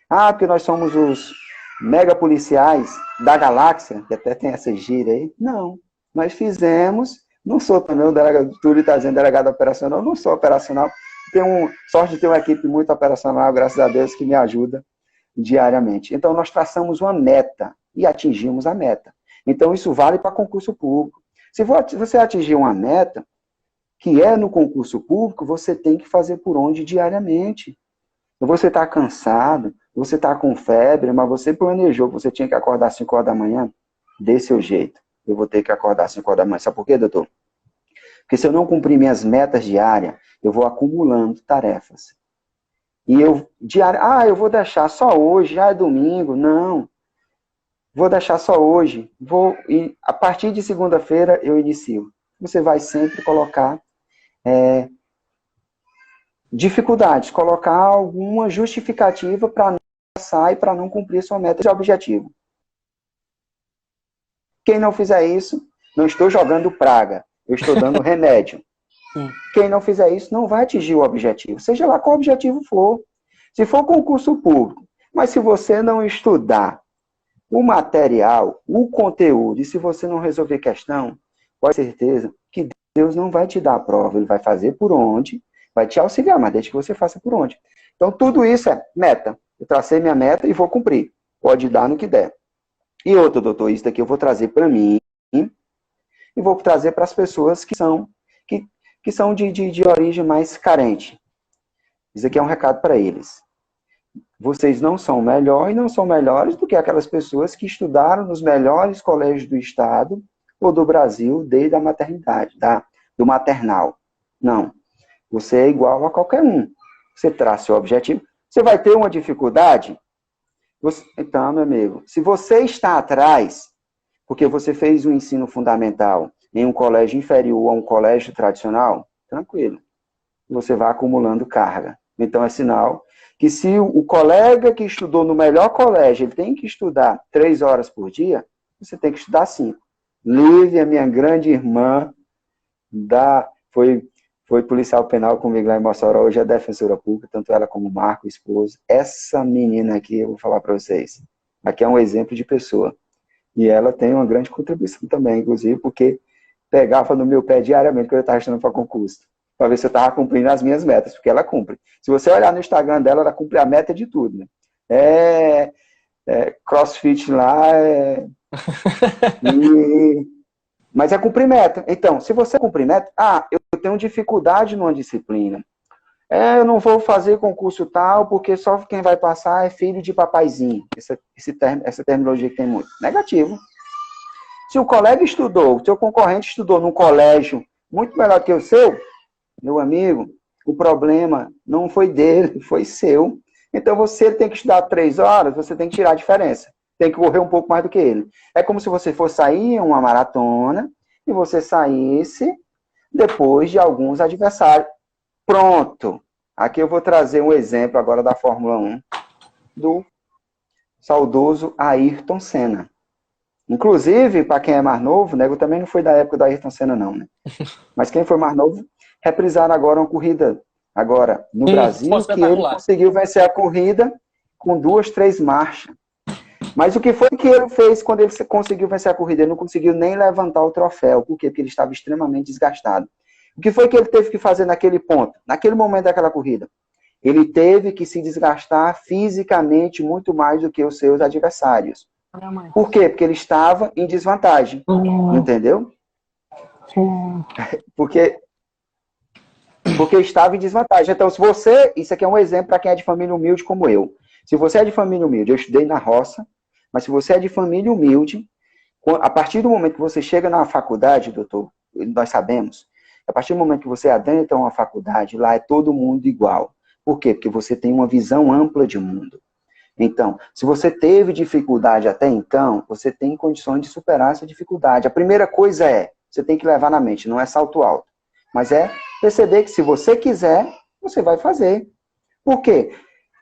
Ah, porque nós somos os mega policiais da galáxia, que até tem essa gíria aí. Não, nós fizemos, não sou também o delegado, o Túlio está dizendo delegado operacional, não sou operacional, tenho sorte de ter uma equipe muito operacional, graças a Deus, que me ajuda diariamente. Então, nós traçamos uma meta e atingimos a meta. Então, isso vale para concurso público. Se você atingir uma meta, que é no concurso público, você tem que fazer por onde diariamente. Você está cansado, você está com febre, mas você planejou que você tinha que acordar às 5 horas da manhã, dê seu jeito. Eu vou ter que acordar às 5 horas da manhã. Sabe por quê, doutor? Porque se eu não cumprir minhas metas diárias, eu vou acumulando tarefas. E eu eu vou deixar só hoje, já é domingo. Não, vou deixar só hoje. E a partir de segunda-feira eu inicio. Você vai sempre colocar dificuldades, colocar alguma justificativa para não passar e para não cumprir sua meta de objetivo. Quem não fizer isso, não estou jogando praga, eu estou dando remédio. Quem não fizer isso não vai atingir o objetivo, seja lá qual objetivo for. Se for concurso público, mas se você não estudar o material, o conteúdo, e se você não resolver questão, pode ter certeza que Deus não vai te dar a prova, Ele vai fazer por onde, vai te auxiliar, mas deixa que você faça por onde. Então, tudo isso é meta. Eu tracei minha meta e vou cumprir. Pode dar no que der. E outro, doutor, isso daqui eu vou trazer para mim e vou trazer para as pessoas que são de origem mais carente. Isso aqui é um recado para eles. Vocês não são melhores e não são melhores do que aquelas pessoas que estudaram nos melhores colégios do Estado ou do Brasil desde a maternidade, do maternal. Não. Você é igual a qualquer um. Você traça seu objetivo. Você vai ter uma dificuldade? Então, meu amigo, se você está atrás, porque você fez um ensino fundamental em um colégio inferior a um colégio tradicional, tranquilo. Você vai acumulando carga. Então, é sinal que se o colega que estudou no melhor colégio, ele tem que estudar 3 horas por dia, você tem que estudar 5. Lívia, minha grande irmã, foi policial penal comigo lá em Mossoró, hoje é defensora pública, tanto ela como o Marco, o esposo. Essa menina aqui, eu vou falar para vocês, aqui é um exemplo de pessoa. E ela tem uma grande contribuição também, inclusive, porque pegava no meu pé diariamente quando eu estava estudando para concurso, para ver se eu estava cumprindo as minhas metas, porque ela cumpre. Se você olhar no Instagram dela, ela cumpre a meta de tudo, né? CrossFit lá, mas é cumprir meta. Então, se você cumprir meta, eu tenho dificuldade numa disciplina. Eu não vou fazer concurso tal, porque só quem vai passar é filho de papaizinho. Essa terminologia que tem muito. Negativo. Se o colega estudou, o seu concorrente estudou num colégio muito melhor que o seu, meu amigo, o problema não foi dele, foi seu. Então, você tem que estudar 3 horas, você tem que tirar a diferença. Tem que correr um pouco mais do que ele. É como se você fosse sair em uma maratona e você saísse depois de alguns adversários. Pronto. Aqui eu vou trazer um exemplo agora da Fórmula 1 do saudoso Ayrton Senna. Inclusive, para quem é mais novo, né, eu também não fui da época do Ayrton Senna não, né? Mas quem foi mais novo, reprisaram agora uma corrida agora no Brasil, que ele conseguiu vencer a corrida com 2, 3 marchas. Mas o que foi que ele fez quando ele conseguiu vencer a corrida? Ele não conseguiu nem levantar o troféu. Por quê? Porque ele estava extremamente desgastado. O que foi que ele teve que fazer naquele ponto? Naquele momento daquela corrida? Ele teve que se desgastar fisicamente muito mais do que os seus adversários. Por quê? Porque ele estava em desvantagem. Entendeu? Porque estava em desvantagem. Então, se você... Isso aqui é um exemplo para quem é de família humilde como eu. Se você é de família humilde, eu estudei na roça, mas se você é de família humilde, a partir do momento que você chega na faculdade, doutor, nós sabemos, a partir do momento que você adentra uma faculdade, lá é todo mundo igual. Por quê? Porque você tem uma visão ampla de mundo. Então, se você teve dificuldade até então, você tem condições de superar essa dificuldade. A primeira coisa você tem que levar na mente, não é salto alto, mas é perceber que se você quiser, você vai fazer. Por quê?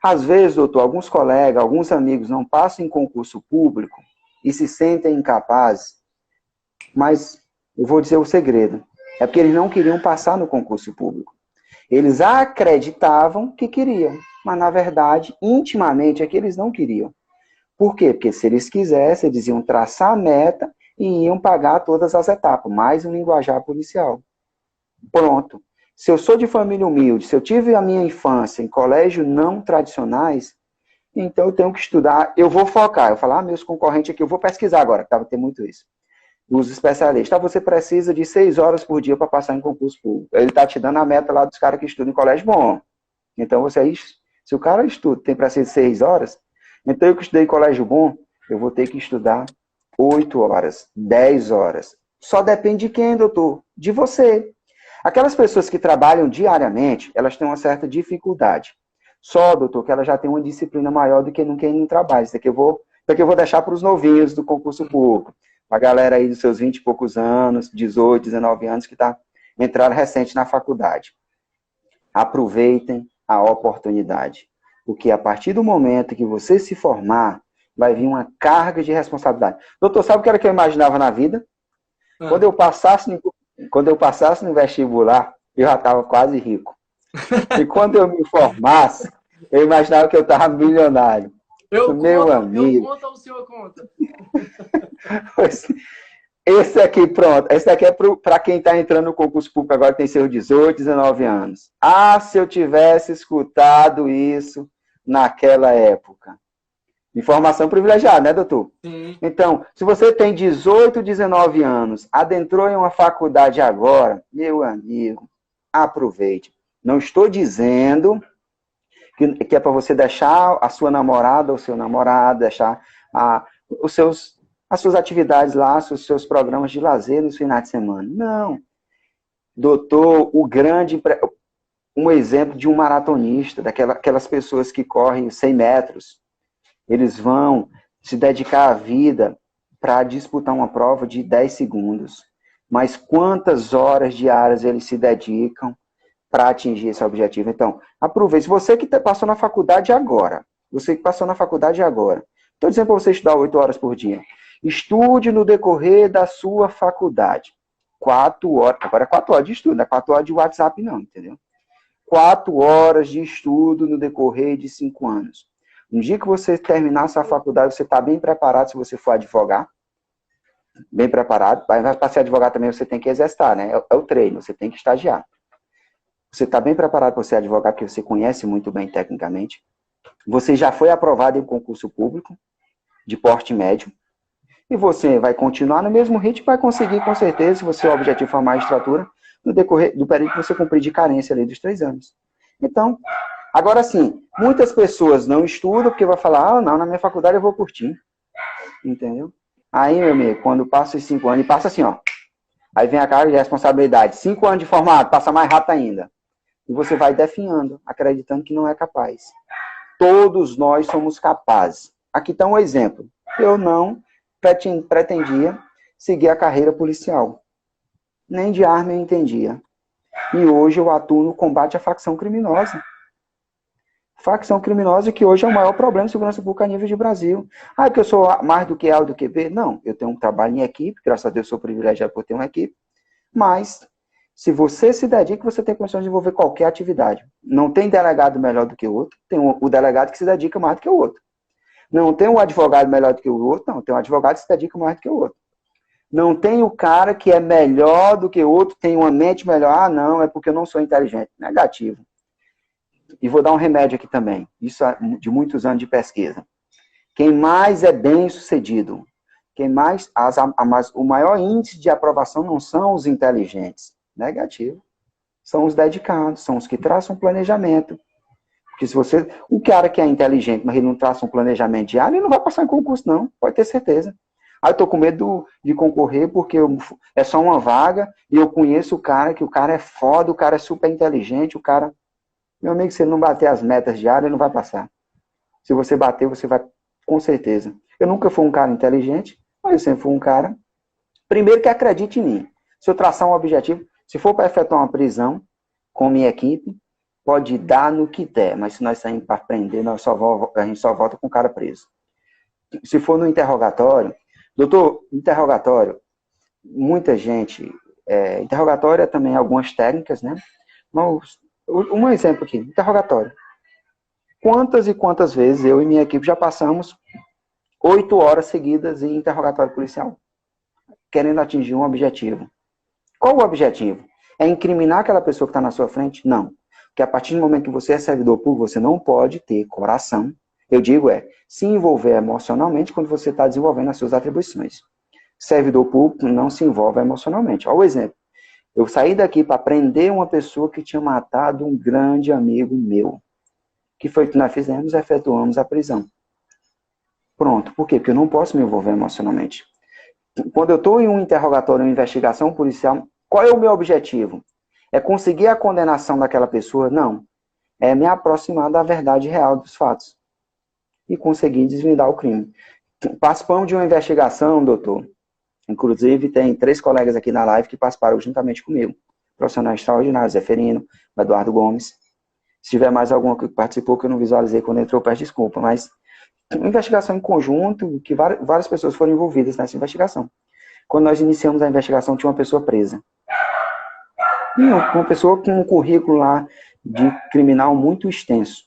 Às vezes, doutor, alguns colegas, alguns amigos não passam em concurso público e se sentem incapazes, mas eu vou dizer o segredo. É porque eles não queriam passar no concurso público. Eles acreditavam que queriam. mas na verdade, intimamente, é que eles não queriam. Por quê? Porque se eles quisessem, eles iam traçar a meta e iam pagar todas as etapas, mais um linguajar policial. Pronto. Se eu sou de família humilde, se eu tive a minha infância em colégio não tradicionais, então eu tenho que estudar, eu vou focar, eu falo, meus concorrentes aqui, eu vou pesquisar agora, que estava tendo muito isso. Os especialistas, você precisa de 6 horas por dia para passar em concurso público. Ele está te dando a meta lá dos caras que estudam em colégio bom. Então, se o cara estuda, tem para ser 6 horas, então eu que estudei em colégio bom, eu vou ter que estudar 8 horas, 10 horas. Só depende de quem, doutor? De você. Aquelas pessoas que trabalham diariamente, elas têm uma certa dificuldade. Só, doutor, que ela já tem uma disciplina maior do que quem não trabalha. Isso aqui eu vou deixar para os novinhos do concurso público. A galera aí dos seus 20 e poucos anos, 18, 19 anos, que está entrando recente na faculdade. Aproveitem a oportunidade. Porque a partir do momento que você se formar, vai vir uma carga de responsabilidade. Doutor, sabe o que era que eu imaginava na vida? Quando eu passasse no vestibular, eu já estava quase rico. E quando eu me formasse, eu imaginava que eu estava milionário. Meu amigo. Eu conto ou o senhor conta? Esse aqui, pronto. Esse daqui é para quem está entrando no concurso público agora, tem seus 18, 19 anos. Se eu tivesse escutado isso naquela época. Informação privilegiada, né, doutor? Sim. Então, se você tem 18, 19 anos, adentrou em uma faculdade agora, meu amigo, aproveite. Não estou dizendo que é para você deixar a sua namorada ou seu namorado, deixar as suas atividades lá, os seus programas de lazer nos finais de semana. Não. Doutor, um exemplo de um maratonista, daquelas pessoas que correm 100 metros, eles vão se dedicar a vida para disputar uma prova de 10 segundos. Mas quantas horas diárias eles se dedicam para atingir esse objetivo? Então, aproveite. Você que passou na faculdade agora, estou dizendo para você estudar 8 horas por dia. Estude no decorrer da sua faculdade. 4 horas, agora é 4 horas de estudo, não é 4 horas de WhatsApp não, entendeu? 4 horas de estudo no decorrer de 5 anos. No dia que você terminar sua faculdade, você está bem preparado se você for advogar. Bem preparado. Mas para ser advogado também você tem que exercitar, né? É o treino, você tem que estagiar. Você está bem preparado para ser advogado, porque você conhece muito bem tecnicamente. Você já foi aprovado em concurso público, de porte médio. E você vai continuar no mesmo ritmo, vai conseguir, com certeza, se você o objetivo for a magistratura, no decorrer do período que você cumprir de carência ali dos 3 anos. Então, agora sim, muitas pessoas não estudam porque vai falar, não, na minha faculdade eu vou curtir. Entendeu? Aí, meu amigo, quando passa os 5 anos, e passa assim, ó. Aí vem a carga de responsabilidade. 5 anos de formado, passa mais rápido ainda. E você vai definhando, acreditando que não é capaz. Todos nós somos capazes. Aqui está um exemplo. Eu não pretendia seguir a carreira policial. Nem de arma eu entendia. E hoje eu atuo no combate à facção criminosa. Facção criminosa que hoje é o maior problema de segurança pública a nível de Brasil. Que eu sou mais do que A ou do que B? Não, eu tenho um trabalho em equipe, graças a Deus sou privilegiado por ter uma equipe, mas se você se dedica, você tem condições de desenvolver qualquer atividade. Não tem delegado melhor do que o outro, tem o delegado que se dedica mais do que o outro. Não tem um advogado melhor do que o outro, não. Tem um advogado que se dedica mais do que o outro. Não tem o cara que é melhor do que o outro, tem uma mente melhor. Não, é porque eu não sou inteligente. Negativo. E vou dar um remédio aqui também. Isso de muitos anos de pesquisa. Quem mais é bem sucedido, o maior índice de aprovação não são os inteligentes. Negativo. São os dedicados, são os que traçam planejamento. Porque se você, um cara que é inteligente, mas ele não traça um planejamento diário, ele não vai passar em concurso, não. Pode ter certeza. Eu estou com medo de concorrer porque é só uma vaga e eu conheço o cara, que o cara é foda, o cara é super inteligente, o cara... Meu amigo, se ele não bater as metas diárias, ele não vai passar. Se você bater, você vai, com certeza. Eu nunca fui um cara inteligente, mas eu sempre fui um cara, primeiro que acredite em mim. Se eu traçar um objetivo, se for para efetuar uma prisão com minha equipe, pode dar no que der, mas se nós saímos para prender, a gente só volta com o cara preso. Se for no interrogatório, doutor, interrogatório, muita gente, interrogatório é também algumas técnicas, né? Mas, um exemplo aqui, interrogatório. quantas e quantas vezes eu e minha equipe já passamos 8 horas seguidas em interrogatório policial, querendo atingir um objetivo. Qual o objetivo? É incriminar aquela pessoa que está na sua frente? Não. Porque a partir do momento que você é servidor público, você não pode ter coração. Eu digo se envolver emocionalmente quando você está desenvolvendo as suas atribuições. Servidor público não se envolve emocionalmente. Olha o exemplo. Eu saí daqui para prender uma pessoa que tinha matado um grande amigo meu. Que foi o que nós fizemos? Efetuamos a prisão. Pronto. Por quê? Porque eu não posso me envolver emocionalmente. Quando eu estou em um interrogatório, uma investigação policial, qual é o meu objetivo? É conseguir a condenação daquela pessoa? Não. É me aproximar da verdade real dos fatos. E conseguir desvendar o crime. Participamos de uma investigação, doutor. Inclusive, tem 3 colegas aqui na live que participaram juntamente comigo. Profissionais extraordinários, Zé Ferino, Eduardo Gomes. Se tiver mais algum que participou que eu não visualizei quando entrou, peço desculpa. Mas uma investigação em conjunto, que várias pessoas foram envolvidas nessa investigação. Quando nós iniciamos a investigação, tinha uma pessoa presa. E uma pessoa com um currículo lá de criminal muito extenso.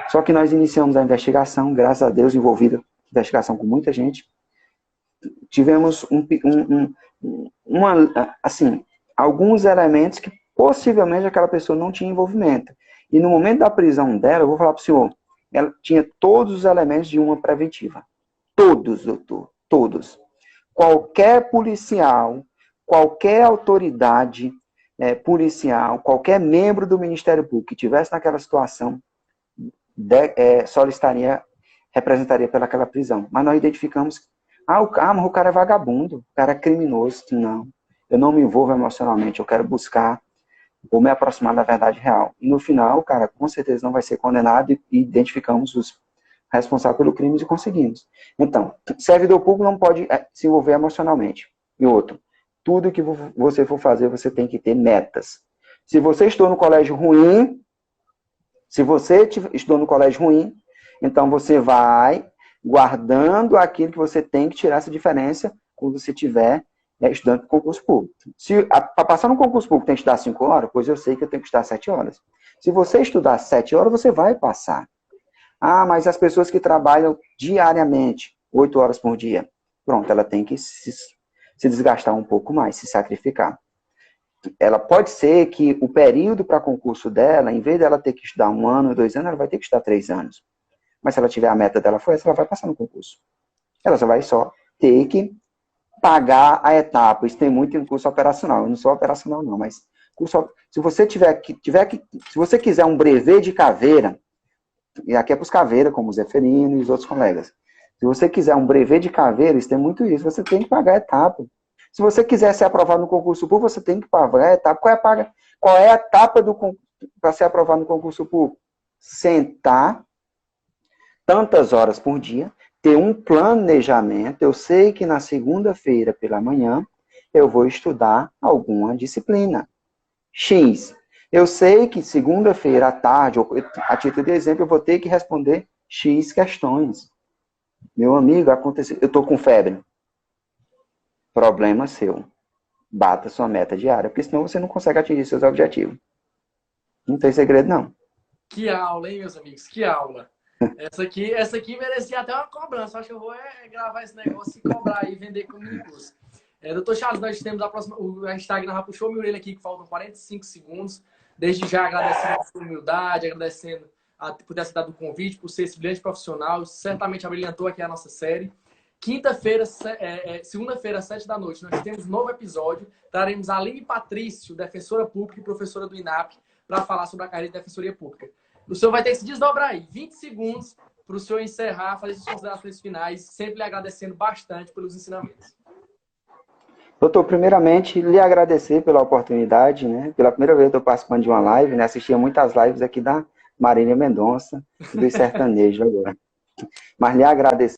Só que nós iniciamos a investigação, graças a Deus, envolvida investigação com muita gente. Tivemos alguns elementos que possivelmente aquela pessoa não tinha envolvimento. E no momento da prisão dela, eu vou falar para o senhor, ela tinha todos os elementos de uma preventiva. Todos, doutor, todos. Qualquer policial, qualquer autoridade policial, qualquer membro do Ministério Público que estivesse naquela situação, representaria pelaquela prisão. Mas nós identificamos, mas o cara é vagabundo, o cara é criminoso. Não, eu não me envolvo emocionalmente, eu quero buscar, vou me aproximar da verdade real. E no final, o cara com certeza não vai ser condenado e identificamos os responsáveis pelo crime e conseguimos. Então, servidor público não pode se envolver emocionalmente. E outro, tudo que você for fazer, você tem que ter metas. Se você estudou no colégio ruim, então você vai guardando aquilo que você tem que tirar essa diferença quando você estiver estudando para concurso público. Se para passar no concurso público tem que estudar 5 horas, pois eu sei que eu tenho que estudar 7 horas. Se você estudar 7 horas, você vai passar. Ah, mas as pessoas que trabalham diariamente, 8 horas por dia, pronto, ela tem que se desgastar um pouco mais, se sacrificar. Ela pode ser que o período para concurso dela, em vez dela ter que estudar 1 ano, 2 anos, ela vai ter que estudar 3 anos. Mas se ela tiver a meta dela foi essa, ela vai passar no concurso. Ela só vai ter que pagar a etapa. Isso tem muito em curso operacional. Eu não sou operacional não, mas se você se você quiser um brevet de caveira, e aqui é para os caveiras, como o Zé Ferino e os outros colegas. Se você quiser um brevet de caveira, isso tem muito isso, você tem que pagar a etapa. Se você quiser ser aprovado no concurso público, você tem que pagar a etapa. Qual é a etapa para ser aprovado no concurso público? Sentar tantas horas por dia, ter um planejamento. Eu sei que na segunda-feira pela manhã eu vou estudar alguma disciplina. X. Eu sei que segunda-feira à tarde, a título de exemplo, eu vou ter que responder X questões. Meu amigo, aconteceu, eu estou com febre. Problema seu. Bata sua meta diária, porque senão você não consegue atingir seus objetivos. Não tem segredo, não. Que aula, hein, meus amigos? Que aula. Essa aqui merecia até uma cobrança. Acho que eu vou gravar esse negócio e cobrar e vender como mini curso. Doutor Charles, nós temos o Instagram já puxou minha orelha aqui, que faltam 45 segundos. Desde já agradecendo a sua humildade, agradecendo por ter aceitado o convite, por ser esse brilhante profissional. Certamente abrilhantou aqui a nossa série. Segunda-feira, às 7 da noite, nós temos um novo episódio. Traremos a Aline Patrício, defensora pública e professora do INAP, para falar sobre a carreira de defensoria pública. O senhor vai ter que se desdobrar aí. 20 segundos para o senhor encerrar, fazer suas considerações finais, sempre lhe agradecendo bastante pelos ensinamentos. Doutor, primeiramente, lhe agradecer pela oportunidade, né? Pela primeira vez eu estou participando de uma live, né? Assistia muitas lives aqui da Marília Mendonça, do sertanejo agora. Mas lhe agradecer